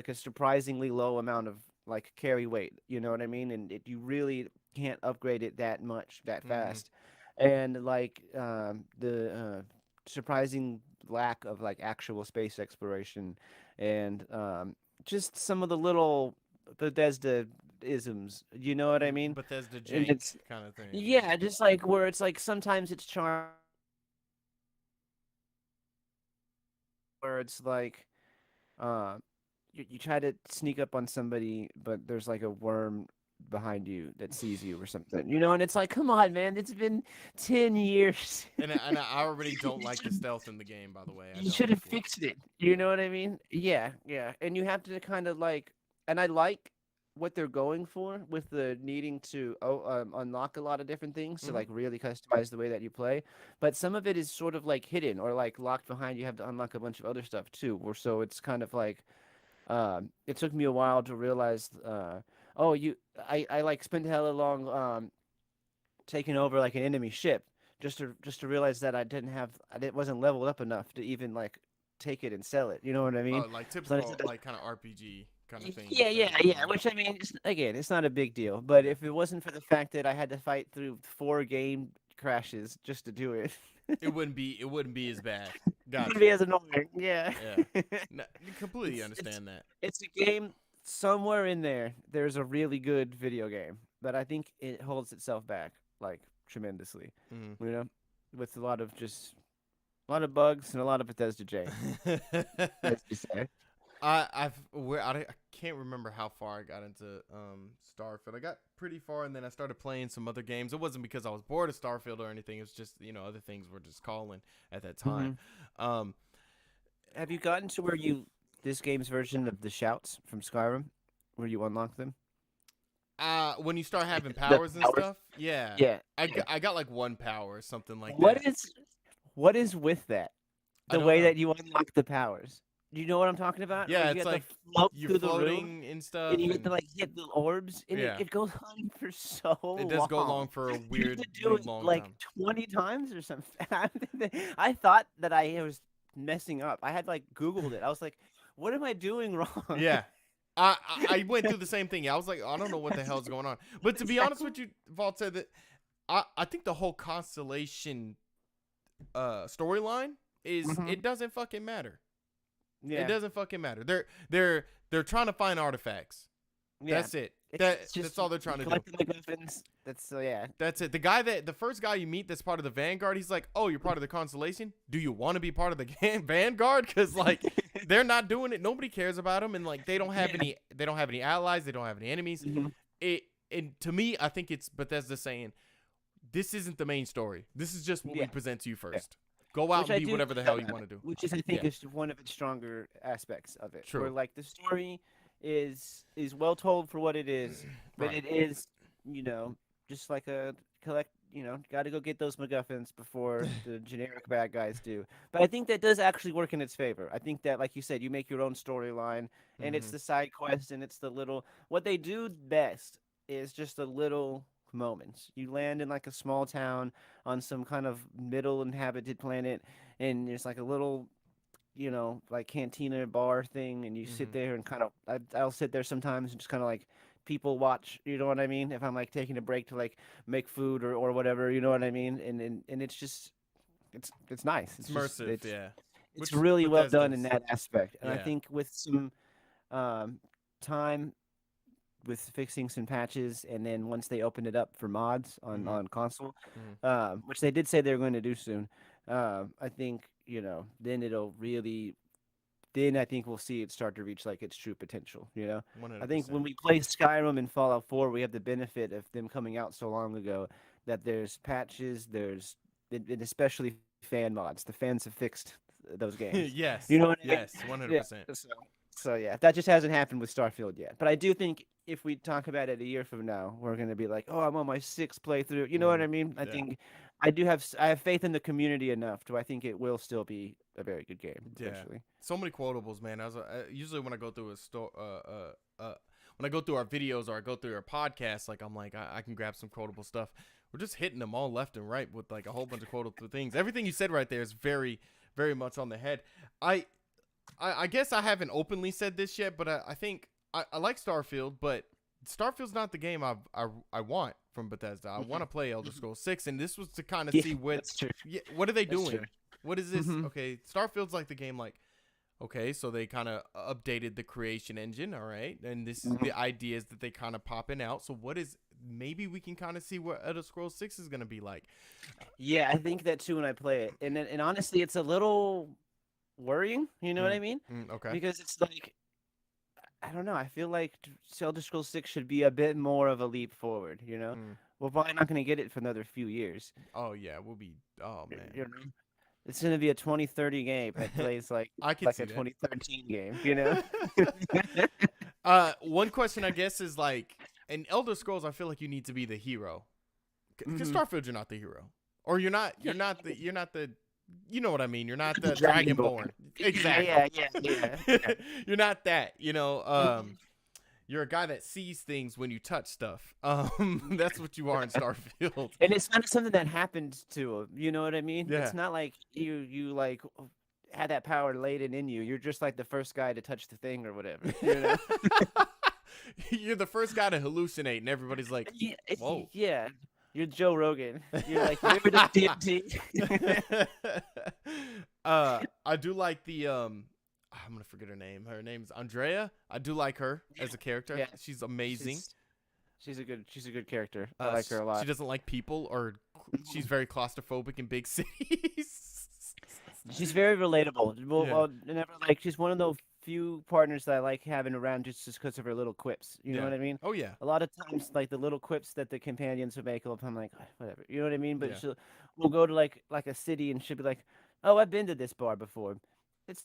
a surprisingly low amount of like carry weight. You know what I mean? And you really can't upgrade it that much that Hmm. fast, and like the surprising lack of like actual space exploration, and just some of the little Bethesda isms. You know what I mean? Bethesda And jank it's kind of thing. Yeah. yeah, just like where it's like sometimes it's charm where it's like uh you try to sneak up on somebody, but there's like a worm behind you that sees you or something, and it's like, come on, man, it's been 10 years. And I already don't like the stealth in the game. By the way, I You don't should have like it. fixed it. You Yeah. know what I mean? Yeah, yeah. And you have to kind of like, and I like what they're going for with the needing to unlock a lot of different things to Hmm. like really customize the way that you play. But some of it is sort of like hidden or like locked behind. You have to unlock a bunch of other stuff too. Or so it's kind of like, it took me a while to realize, oh, I like spent hella long taking over like an enemy ship just to realize that I wasn't leveled up enough to even like take it and sell it. You know what I mean? Oh, like So typical, like kind of RPG kind of thing yeah, with yeah, that. yeah. Which I mean, again, it's not a big deal. But Yeah. if it wasn't for the fact that I had to fight through 4 game crashes just to do it, It wouldn't be as bad. it would be Gotcha. as annoying. Yeah. Yeah. No, completely it's it's understand that. it's a game somewhere in there. There's a really good video game, but I think it holds itself back like tremendously. Mhm. You know, with a lot of bugs and a lot of Bethesda jank, as you say. I can't remember how far I got into Starfield. I got pretty far, and then I started playing some other games. It wasn't because I was bored of Starfield or anything. It was just other things were just calling at that time. Hmm. Um, Have you gotten to where this game's version of the shouts from Skyrim, where you unlock them? when you start having The powers and powers. stuff, yeah, Yeah, I yeah. got, I got like one power or something like What that. is what is with that? I The don't way know. that you unlock the powers. Do you know what I'm talking about? Where Yeah, you it's have to like float you're through the room floating and and stuff, you get to and like hit the orbs, and it, yeah, it goes on for so it does go long. long for a You have to do weirdly it long like time. 20 times or something. I thought that I was messing up. I had like Googled it. I was like, what am I doing wrong? Yeah. I went through the same thing. I was like, I don't know what the hell's going on. But to be honest with you, Voltaire, that I think the whole constellation storyline is Hmm. it doesn't fucking matter. It Yeah, doesn't fucking matter. They're trying to find artifacts. yeah. That's it. It's just That's all they're trying to do. collecting the MacGuffins. That's so yeah. That's it. The first guy you meet that's part of the Vanguard, he's like, "Oh, you're part of the Constellation. Do you want to be part of the Vanguard?" Because like they're not doing it. Nobody cares about them, and like Yeah. they don't have any allies. They don't have any enemies. Hmm. It and to me, I think it's Bethesda saying this isn't the main story. This is just what we Yeah. present to you Yeah. first. Go out Which and I be do whatever the like hell you about want it, to do. which is I think Yeah, is one of its stronger aspects of it, where true. like the story is well told for what it is, but Right. it is you know just like a collect. Got to go get those MacGuffins before the generic bad guys do. But I think that does actually work in its favor. I think that, like you said, you make your own storyline, and it's Mm-hmm. the side quest, and it's the little. What they do best is just the little moments. You land in like a small town on some kind of middle inhabited planet, and there's like a little like cantina bar thing, and you sit Mm-hmm. there and kind of I'll sit there sometimes and just kind of like people watch, you know what I mean? If I'm like taking a break to like make food or whatever, you know what I mean? And it's just it's nice. It's It's just immersive. Yeah. it's Which really well done in Bethesda's. that aspect. And I Yeah. think with some um time with fixing some patches, and then once they open it up for mods on Mm-hmm. on console, Mm-hmm. which they did say they're going to do soon, I think then it'll really then I think we'll see it start to reach like its true potential. I think when 100%. we play Skyrim and Fallout 4, we have the benefit of them coming out so long ago that there's patches, and especially fan mods. The fans have fixed those games. You know Yes. what I mean? Yes. Yeah. 100%. So yeah, that just hasn't happened with Starfield yet. But I do think if we talk about it a year from now, we're gonna be like, oh, I'm on my sixth playthrough. You know what I mean? I Yeah. think I have faith in the community enough to I think it will still be a very good game Yeah. eventually. So many quotables, man. Usually when I go through a store, when I go through our videos or I go through our podcast, like I'm like I can grab some quotable stuff. We're just hitting them all left and right with like a whole bunch of quotable things. Everything you said right there is very, very much on the head. I guess I haven't openly said this yet, but I think I like Starfield, but Starfield's not the game I want from Bethesda. I want to play Elder Scrolls 6, and this was to kind of Yeah, see that's true. what are they That's doing? true. What is this? Mhm. Okay, Starfield's like the game like, okay, so they kind of updated the creation engine, all right, and this is Mhm. the ideas that they kind of popping out. So what is, maybe we can kind of see what Elder Scrolls 6 is going to be like. Yeah, I think that too when I play it, and honestly, it's a little worrying. You know what I mean? Okay. Because it's like I don't know. I feel like Elder Scrolls 6 should be a bit more of a leap forward. Mm. We're probably not going to get it for another few years. Oh yeah, we'll be. Oh You man, know? It's going to be a 2030 game that plays I could like see a that. 2013 game. One question I guess is like, in Elder Scrolls, I feel like you need to be the hero. Because Mhm. Starfield, you're not the hero, or you're not the. You know what I mean? You're not the Dragonborn. Dragonborn. Exactly. Yeah. You're not that. You're a guy that sees things when you touch stuff. That's what you are in Starfield. And it's kind of something that happened to him. You know what I mean? Yeah. It's not like you like had that power laden in you. You're just like the first guy to touch the thing or whatever. You're the first guy to hallucinate, and everybody's like, "Whoa." Yeah. You're Joe Rogan. You're like, you ever done DMT? I do like the I'm gonna forget her name. Her name's Andrea. I do like her as a character. Yeah. She's amazing. She's a good character. I like her a lot. She doesn't like people, or she's very claustrophobic in big cities. She's very relatable. Yeah. Well, never like she's one of those few partners that I like having around just because of her little quips. You know what I mean? Oh yeah. A lot of times, like the little quips that the companions would make up, I'm like, "Ah, whatever. You know what I mean? But Yeah. we'll go to like a city and she'll be like, oh, I've been to this bar before. It's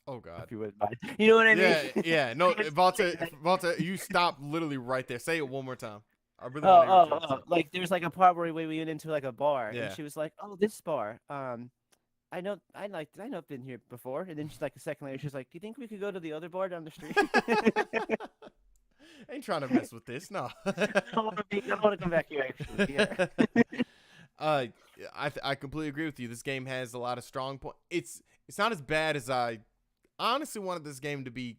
Oh god. if you would mind. You know what I mean? Yeah, yeah. No, Voltaire, you stop literally right there. Say it one more time. I really Oh, want to hear what you have to say. like there's like a part where we went into like a bar Yeah. and she was like, "Oh, this bar. I know I've been here before." And then she's like a second later, she's like, "Do you think we could go to the other bar down the street?" Ain't trying to mess with this, no. I don't want to come back here actually. Yeah. I completely agree with you. This game has a lot of strong points. It's not as bad as I honestly wanted this game to be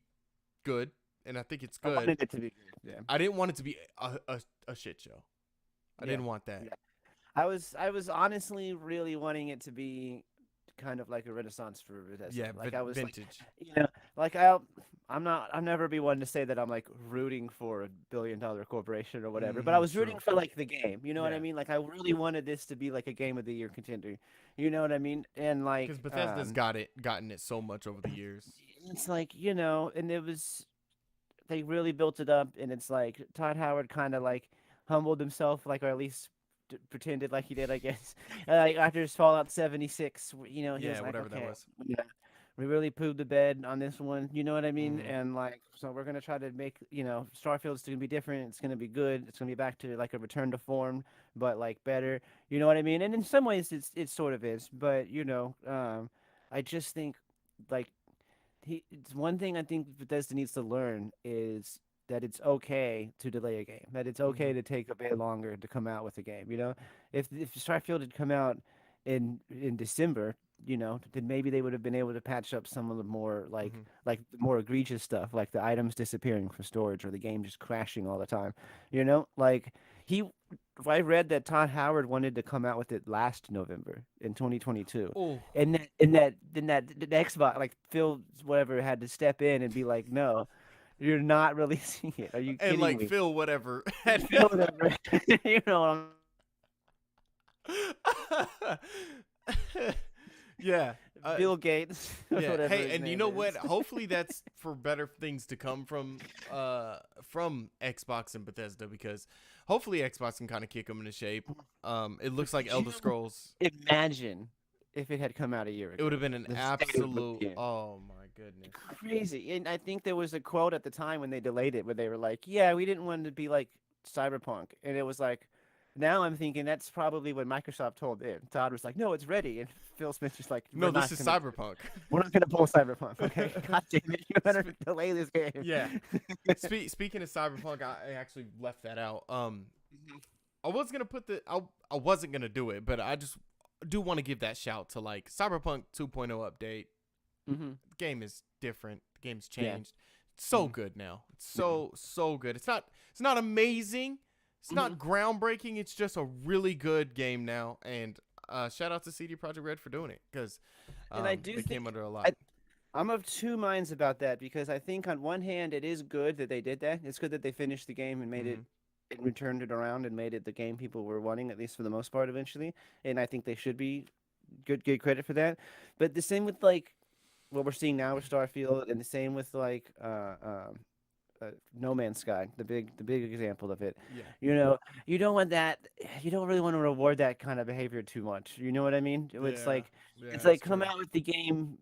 good, and I think it's I good. wanted it to be good. Yeah. I didn't want it to be a shit show. I didn't want that. Yeah. I was honestly really wanting it to be kind of like a renaissance for Bethesda. Yeah, like I was vintage. like I'm never be one to say that I'm like rooting for a billion-dollar corporation or whatever, but I was rooting for like the game. You know what I Yeah. mean? Like I really wanted this to be like a game of the year contender. You know what I mean? And like Because Bethesda's gotten it so much over the years. it's like and it was they really built it up, and it's like Todd Howard kind of like humbled himself, like or at least pretended like he did, I guess. Like after his Fallout 76, he was like, whatever that okay, was. yeah, we really pooped the bed on this one. You know what I mean? Mhm. And like, so we're gonna try to make Starfield's gonna be different. It's gonna be good. It's gonna be back to like a return to form, but like better. You know what I mean? And in some ways, it sort of is. But I just think like it's one thing I think Bethesda needs to learn is that it's okay to delay a game. That it's okay to take a bit longer to come out with a game. If Starfield had come out in December, then maybe they would have been able to patch up some of the more like the more egregious stuff, like the items disappearing from storage or the game just crashing all the time. Like I read that Todd Howard wanted to come out with it last November in 2022. Oh. And then the Xbox, like Phil whatever, had to step in and be like, "No, you're not releasing it. Are you kidding And like me?" Phil, whatever. Phil whatever. You know what I'm Yeah. Bill Gates, or Yeah. whatever Hey, his and you name know is. what? Hopefully that's for better things to come from Xbox and Bethesda, because hopefully Xbox can kind of kick them into shape. It looks like Could Elder you Scrolls. imagine if it had come out a year It would ago? have been an The state of the absolute. game. Oh my goodness. Crazy. And I think there was a quote at the time when they delayed it where they were like, "Yeah, we didn't want it to be like Cyberpunk," and it was like. Now I'm thinking that's probably what Microsoft told it. Todd was like, "No, it's ready," and Phil Spencer's like, No, this is Cyberpunk. we're not gonna pull Cyberpunk, okay? God damn it, you better Spe- delay this game." Yeah. Speaking of Cyberpunk, I actually left that out. I was gonna put I wasn't gonna do it, but I just do want to give that shout to like Cyberpunk 2.0 update. Mm-hmm. The game is different. The game's Yeah. changed. It's so good now. It's so good. It's not amazing. It's not groundbreaking. It's just a really good game now. And shout out to CD Projekt Red for doing it, because And I do they think came under a lot. I'm of two minds about that because I think on one hand it is good that they did that. It's good that they finished the game and made it and turned it around and made it the game people were wanting, at least for the most part eventually. And I think they should be good credit for that. But the same with like what we're seeing now with Starfield, and the same with like No Man's Sky, the big example of it. Yeah. You know, you don't want that. You don't really want to reward that kind of behavior too much. You know what I mean? It's Yeah. like Yeah, it's that's like come true. out with the game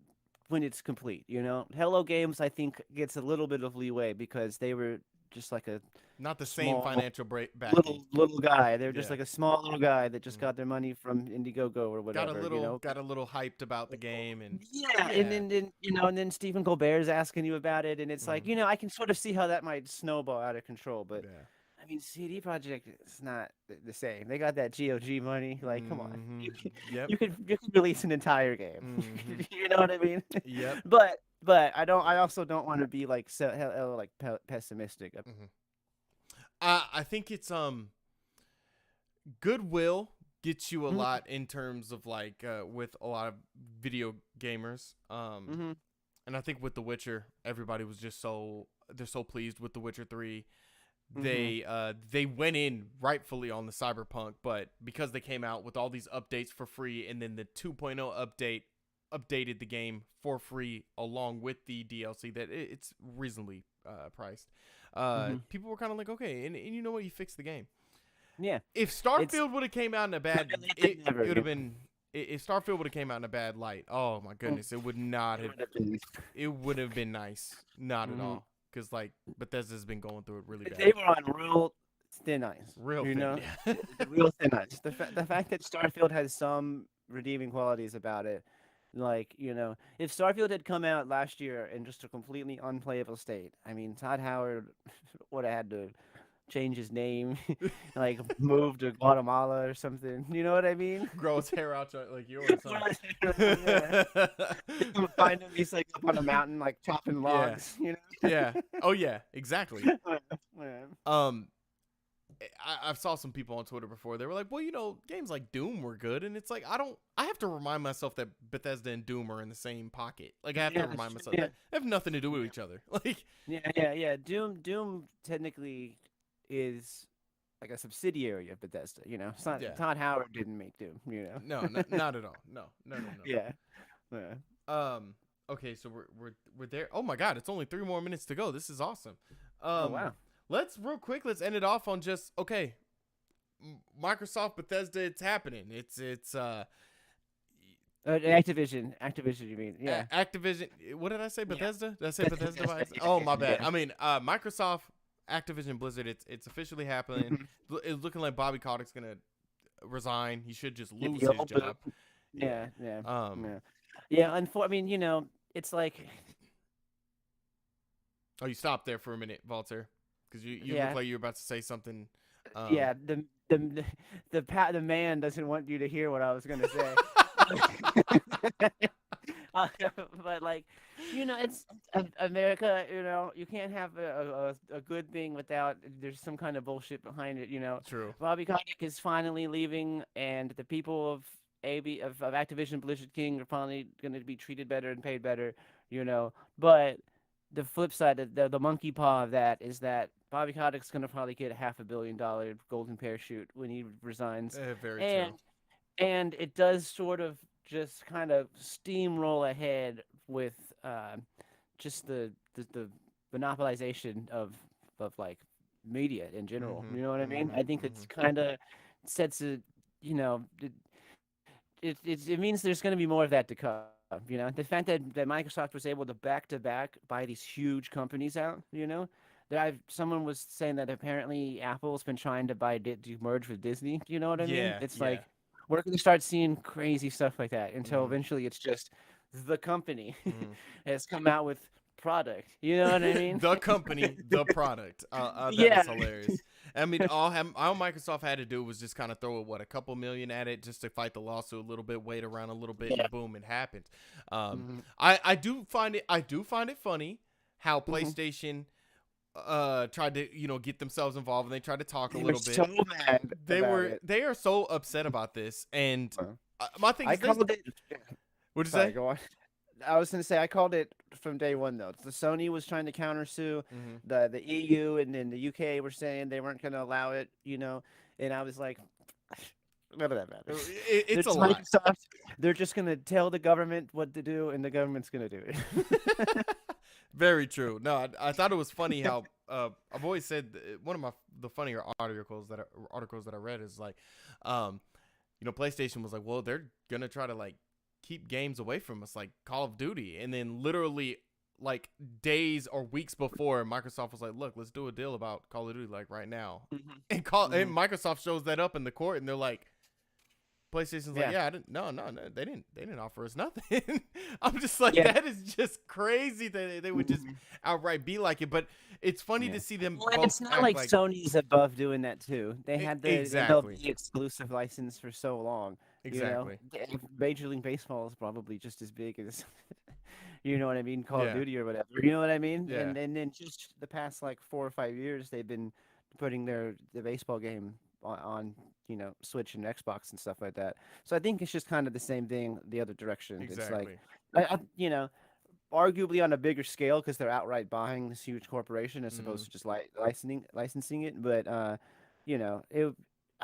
when it's complete. You know, Hello Games I think gets a little bit of leeway because they were just like a Not the same small financial backing. little guy. They're just Yeah. like a small little guy that just Mhm. got their money from Indiegogo or whatever. You know. Got a little hyped about the game, and Yeah, and then you know, and then Stephen Colbert's asking you about it, and it's like, you know, I can sort of see how that might snowball out of control, but yeah. I mean, CD Projekt is not the same. They got that GOG money. Like, come on, Yep. you could release an entire game. You know what I mean? Yep. But I don't. I also don't want to be like pessimistic. I think it's goodwill gets you a lot in terms of like with a lot of video gamers. And I think with The Witcher, everybody was just they're so pleased with The Witcher 3. They went in rightfully on the Cyberpunk, but because they came out with all these updates for free, and then the 2.0 update updated the game for free along with the DLC that it's reasonably priced. People were kind of like, okay, and you know what, you fixed the game. Yeah. If Starfield would have came out in a bad, it would have been. If Starfield would have came out in a bad light, oh my goodness, it would not have. It would have been nice, not at all, because like Bethesda's been going through it really bad. They were on real thin ice. Real you thin, know, yeah. real thin ice. The fact that Starfield has some redeeming qualities about it, like you know, if Starfield had come out last year in just a completely unplayable state, I mean, Todd Howard would have had to change his name, like move to Guatemala or something. You know what I mean? Grow his hair out like yours. Yeah. Find him, he's like up on a mountain, like chopping logs. You know? Yeah. Oh yeah. Exactly. Yeah. I saw some people on Twitter before. They were like, "Well, you know, games like Doom were good," and it's like I have to remind myself that Bethesda and Doom are in the same pocket. Like I have to remind myself that they have nothing to do with each other. Like yeah. Doom technically is like a subsidiary of Bethesda. You know, it's not Todd Howard didn't make Doom. You know, no, not at all. No. Yeah. Okay, so we're there. Oh my God, it's only 3 more minutes to go. This is awesome. Oh wow. Let's end it off on just okay. Microsoft, Bethesda, it's happening. It's Activision, you mean? Yeah. Activision. What did I say? Bethesda? Did I say Bethesda? Oh my bad. I mean, Microsoft, Activision, Blizzard. It's officially happening. It's looking like Bobby Kotick's gonna resign. He should just lose his job. Yeah. I mean, you know, it's like. Oh, you stopped there for a minute, Voltaire, because you look like you were about to say something. Yeah, the man doesn't want you to hear what I was gonna say. But like, you know, it's America. You know, you can't have a good thing without there's some kind of bullshit behind it. You know, True. Bobby Kotick is finally leaving, and the people of Activision Blizzard King are finally going to be treated better and paid better. You know, but the flip side, the monkey paw of that is that Bobby Kotick's going to probably get a $500 million golden parachute when he resigns. Very true. And it does sort of just kind of steamroll ahead with just the monopolization of like media in general. Mm-hmm. You know what I mean? Mm-hmm. I think Mm-hmm. it's kind of sets a, you know, it means there's going to be more of that to come. You know, the fact that Microsoft was able to back buy these huge companies out. You know, someone was saying that apparently Apple's been trying to to merge with Disney. You know what I mean? Yeah. It's Yeah. like we're going to start seeing crazy stuff like that until Mm-hmm. eventually it's just the company Mm-hmm. has come out with product. You know what I mean? The company, the product. That is Yeah. hilarious. I mean, all Microsoft had to do was just kind of throw a couple million at it just to fight the lawsuit a little bit, wait around a little bit, Yeah. and boom, it happened. Hmm. I do find it funny how Hmm. PlayStation tried to get themselves involved, and they tried to talk a They were little so bit. mad about it. They are so upset about this, and Uh, my thing I is this. called it. What'd you Sorry, say? go on. I was gonna say I called it from day one though. The Sony was trying to countersue, Mm-hmm. the EU and then the UK were saying they weren't gonna allow it, you know, and I was like, none of that matters. It's a It's lot. Microsoft. They're just gonna tell the government what to do, and the government's gonna do it. Very true. No, I thought it was funny how I've always said one of the funnier articles that I read is like, PlayStation was like, well, they're gonna try to like keep games away from us, like Call of Duty, and then literally like days or weeks before, Microsoft was like, look, let's do a deal about Call of Duty like right now, Mhm. and Mhm. Microsoft shows that up in the court, and they're like, PlayStation's like, Yeah. yeah, I didn't, no, they didn't offer us nothing. I'm just like, Yeah. that is just crazy that they would just Mhm. outright be like it. But it's funny Yeah. to see them Well, and both it's not act like like Sony's above doing that too. They had the exactly, MLB exclusive license for so long. You know, exactly, Major League Baseball is probably just as big as, you know what I mean, Call of yeah, Duty or whatever. You know what I mean? yeah, And then just the past like 4 or 5 years, they've been putting the baseball game on Switch and Xbox and stuff like that. So I think it's just kind of the same thing the other direction. It's like, exactly, arguably on a bigger scale because they're outright buying this huge corporation as mm-hmm. opposed to just licensing it. But I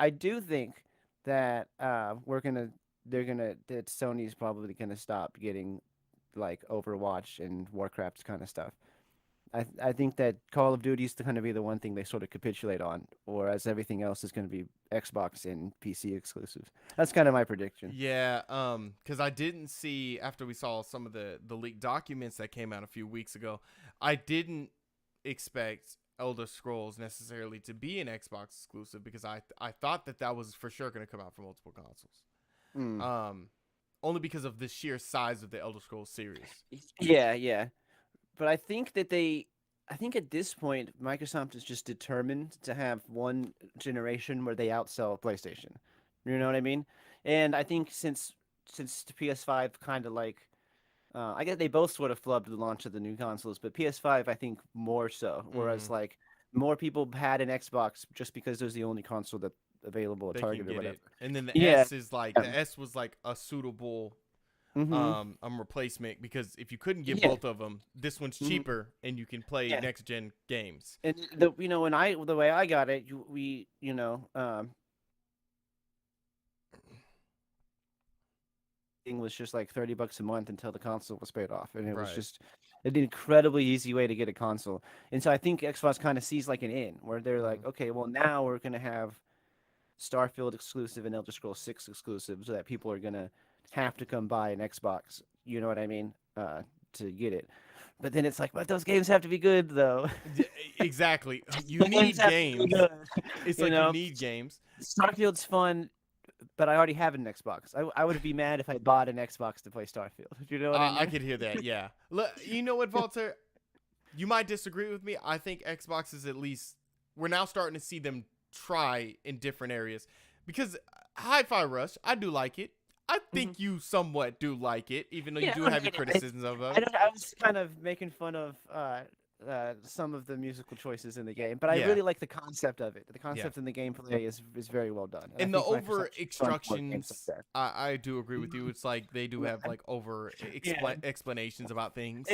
do think that that Sony's probably gonna stop getting like Overwatch and Warcraft kind of stuff. I think that Call of Duty is going to be the one thing they sort of capitulate on, whereas everything else is going to be Xbox and PC exclusive. That's kind of my prediction. Yeah, because I didn't see after we saw some of the leaked documents that came out a few weeks ago, I didn't expect Elder Scrolls necessarily to be an Xbox exclusive because I thought that was for sure going to come out for multiple consoles. Mm. Only because of the sheer size of the Elder Scrolls series. Yeah, yeah. But I think at this point, Microsoft is just determined to have one generation where they outsell PlayStation. You know what I mean? And I think since the PS5 kind of like, I guess they both sort of flubbed the launch of the new consoles, but PS5 I think more so. Mm-hmm. Whereas like more people had an Xbox just because it was the only console that available at They can Target or get whatever. it, and then the Yeah. S is like Yeah. the S was like a suitable Mm-hmm. replacement because if you couldn't get Yeah. both of them, this one's Hmm. cheaper and you can play Yeah. next gen games. And the way I got it, thing was just like $30 a month until the console was paid off, and it was Right. just an incredibly easy way to get a console. And so I think Xbox kind of sees like an in where they're Mm-hmm. like, okay, well now we're gonna have Starfield exclusive and Elder Scrolls 6 exclusive, so that people are gonna have to come buy an Xbox. You know what I mean? To get it. But then it's like, but those games have to be good though. Exactly. You The need have to be games. good. It's You like you know, need games. Starfield's fun, but I already have an Xbox. I would be mad if I bought an Xbox to play Starfield. You know what I I mean? could hear that. Yeah. Look, you know what, Voltaire? You might disagree with me. I think Xbox is at least we're now starting to see them try in different areas because Hi-Fi Rush, I do like it. I think you somewhat do like it, even though you Yeah, do I have mean, your criticisms of I it. don't. I was kind of making fun of some of the musical choices in the game, but I Yeah. really like the concept of it. The Yeah. concept in the gameplay is very well done. And I the think over Microsoft should fund more games instructions, like that. I do agree with you. It's like they do have like over Yeah. explanations about things.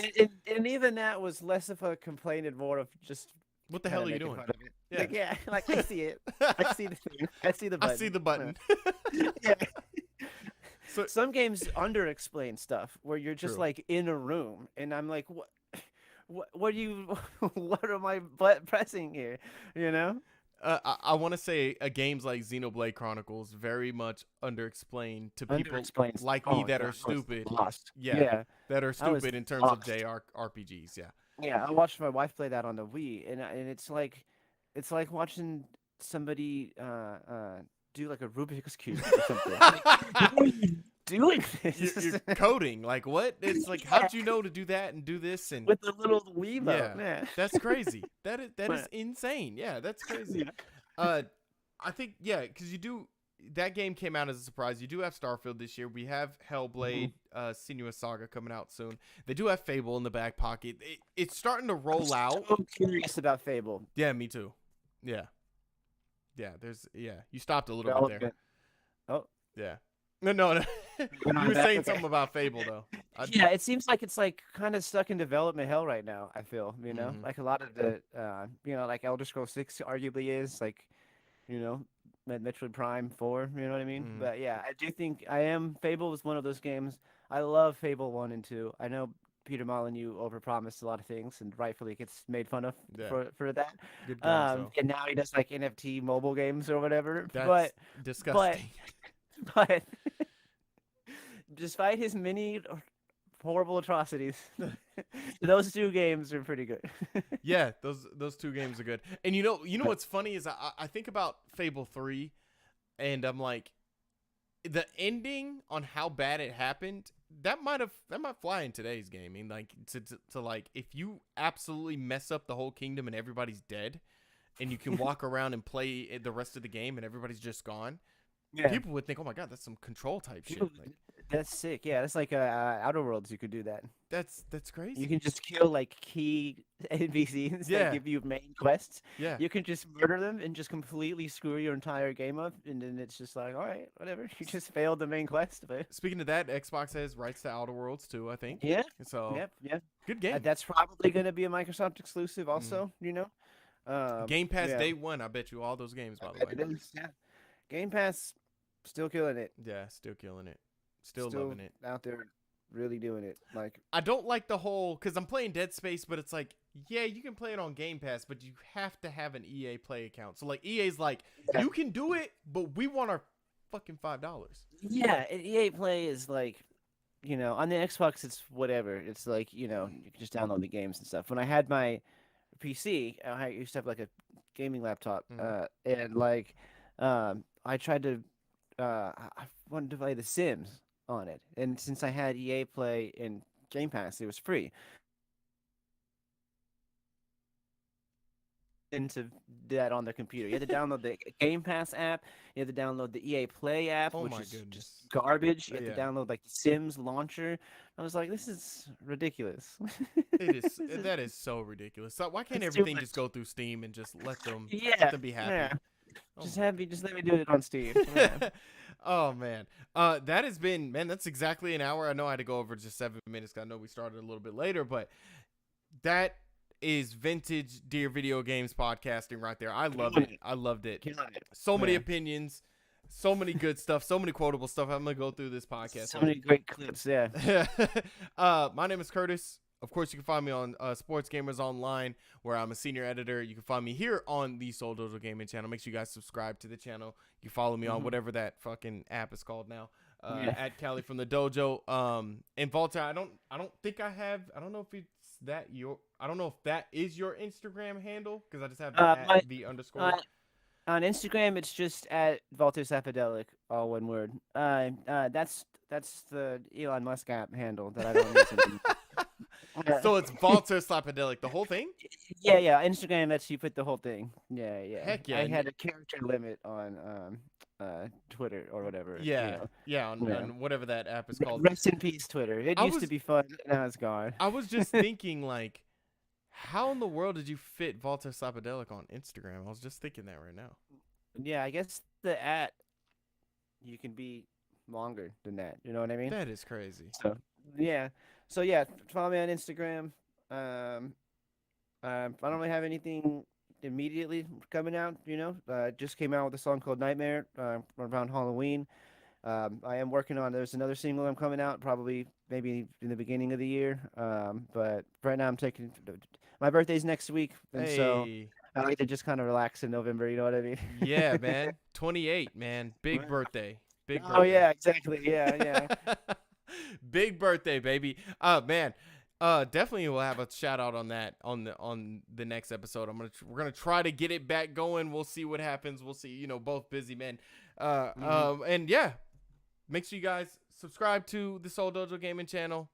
And even that was less of a complaint and more of just What the kind hell of are you making doing? fun of it. Yeah. Like, yeah, like I see it. I see the thing. I see the I button. see the button. Yeah. So some games under-explain stuff where you're just true. like in a room, and I'm like, what are you, what am I pressing here? You know? I want to say games like Xenoblade Chronicles very much underexplained to people Under-explains. like me Oh that yeah, are I was stupid. lost. Yeah, Yeah, that are I was stupid in terms of lost. JRPGs. Yeah. Yeah, I watched my wife play that on the Wii, and it's like watching somebody do like a Rubik's cube or something. Like, how are you doing You're this? coding like what? It's like Yeah, how'd you know to do that and do this and with the little Wiimote, yeah, man. that's crazy. That is Man, insane. Yeah, that's crazy. yeah. Uh, I think yeah, because you do that game came out as a surprise. You do have Starfield this year. We have Mhm. Hellblade, Senua's Saga coming out soon. They do have Fable in the back pocket. It's starting to I'm roll out. so curious about Fable Yeah, me too. Yeah, yeah. There's yeah. You stopped a little bit there. development. Oh, Yeah. No. went You on were back. saying Okay. something about Fable though. I, Yeah, it seems like it's like kind of stuck in development hell right now. I feel, mm-hmm, like a lot of the, like Elder Scrolls 6 arguably is like, you know, Metroid Prime 4, you know what I mean? mm-hmm. But yeah, I do think Fable was one of those games. I love Fable 1 and 2. I know Peter Molyneux overpromised a lot of things and rightfully gets made fun of Yeah. for that. Good games though. And now he does like NFT mobile games or whatever. That's But disgusting. but despite his many horrible atrocities, those two games are pretty good. Yeah, those two games are good. And you know what's funny is I think about Fable 3 and I'm like the ending on how bad it happened, that might fly in today's gaming. Like to like if you absolutely mess up the whole kingdom and everybody's dead and you can walk around and play the rest of the game and everybody's just gone, Yeah. people would think, "Oh my god, that's some control type shit." People, Like that's sick. Yeah, that's like Outer Worlds. You could do that. that's You crazy. can just kill like key NPCs that Yeah. give you main quests. Yeah. You can just murder them and just completely screw your entire game up, and then it's just like, all right, whatever. You just failed the main quest, but Speaking of that, Xbox has rights to Outer Worlds too, I think. yeah, So, yep, yeah. good game. That's probably gonna be a Microsoft exclusive, Mhm. also. Game Pass Yeah, day one, I bet you all those games, I by the bet way. it is. Yeah, Game Pass still killing it. Yeah, still killing it. Still Still loving it. out there, really doing it. Like, I don't like the whole, because I'm playing Dead Space, but it's like, yeah, you can play it on Game Pass, but you have to have an EA Play account. So, like, EA's like, yeah, you can do it, but we want our fucking $5. yeah, EA Play is like, on the Xbox, it's whatever. It's like, you can just download the games and stuff. When I had my PC, I used to have like a gaming laptop, Mm-hmm. and like, I tried to, I wanted to play The Sims on it, and since I had EA Play and Game Pass, it was free. Into that on the computer. You had to download the Game Pass app. You had to download the EA Play app, Oh which my is just goodness. garbage. You had to Yeah, download like the Sims launcher. I was like, this is ridiculous. it is. This is That is so ridiculous. So why can't it's too everything just much. go through Steam and just let Yeah, them be happy? yeah. Oh Just my happy. Just let me do it on Steam. Yeah. oh man, that has been man. That's exactly an hour. I know I had to go over just 7 minutes. 'Cause I know we started a little bit later, but that is vintage Dear Video Games podcasting right there. I loved Killing it. it. I loved it. Killing it. So many Yeah. opinions, so many good stuff, so many quotable stuff. I'm gonna go through this podcast. So many great clips. Yeah. My name is Curtis. Of course, you can find me on Sports Gamers Online, where I'm a senior editor. You can find me here on the Soul Dojo Gaming channel. Make sure you guys subscribe to the channel. You follow me on Mhm. whatever that fucking app is called now. Yeah. At Cali from the Dojo. And Voltaire, I don't think I have. I don't know if it's that your. I don't know if that is your Instagram handle because I just have the My at the underscore. on Instagram, it's just at Voltaire Slapadelic, all one word. That's the Elon Musk app handle that I don't use anymore. So it's Voltaire Slapadelic, the whole thing. Yeah. Instagram lets you put the whole thing. Yeah. Heck yeah, I and had a character limit on Twitter or whatever. yeah, Yeah. on whatever that app is called. Rest in peace, Twitter. It I used to was be fun. Now it's gone. I was just thinking like, how in the world did you fit Voltaire Slapadelic on Instagram? I was just thinking that right now. Yeah, I guess the at you can be longer than that. You know what I mean? That is crazy. So yeah. So yeah, follow me on Instagram. I don't really have anything immediately coming out. Just came out with a song called Nightmare around Halloween. I am working on. There's another single I'm coming out probably maybe in the beginning of the year. But right now I'm taking my birthday's next week, and so Hey, I like to just kind of relax in November. You know what I mean? yeah, man. 28, man. Big birthday. Big Oh birthday. yeah, exactly. Yeah, yeah. Big birthday, baby. Man. Definitely we'll have a shout out on that on the next episode. We're gonna try to get it back going. We'll see what happens. We'll see. You know, both busy men. Mhm. And yeah, make sure you guys subscribe to the Soul Dojo Gaming channel.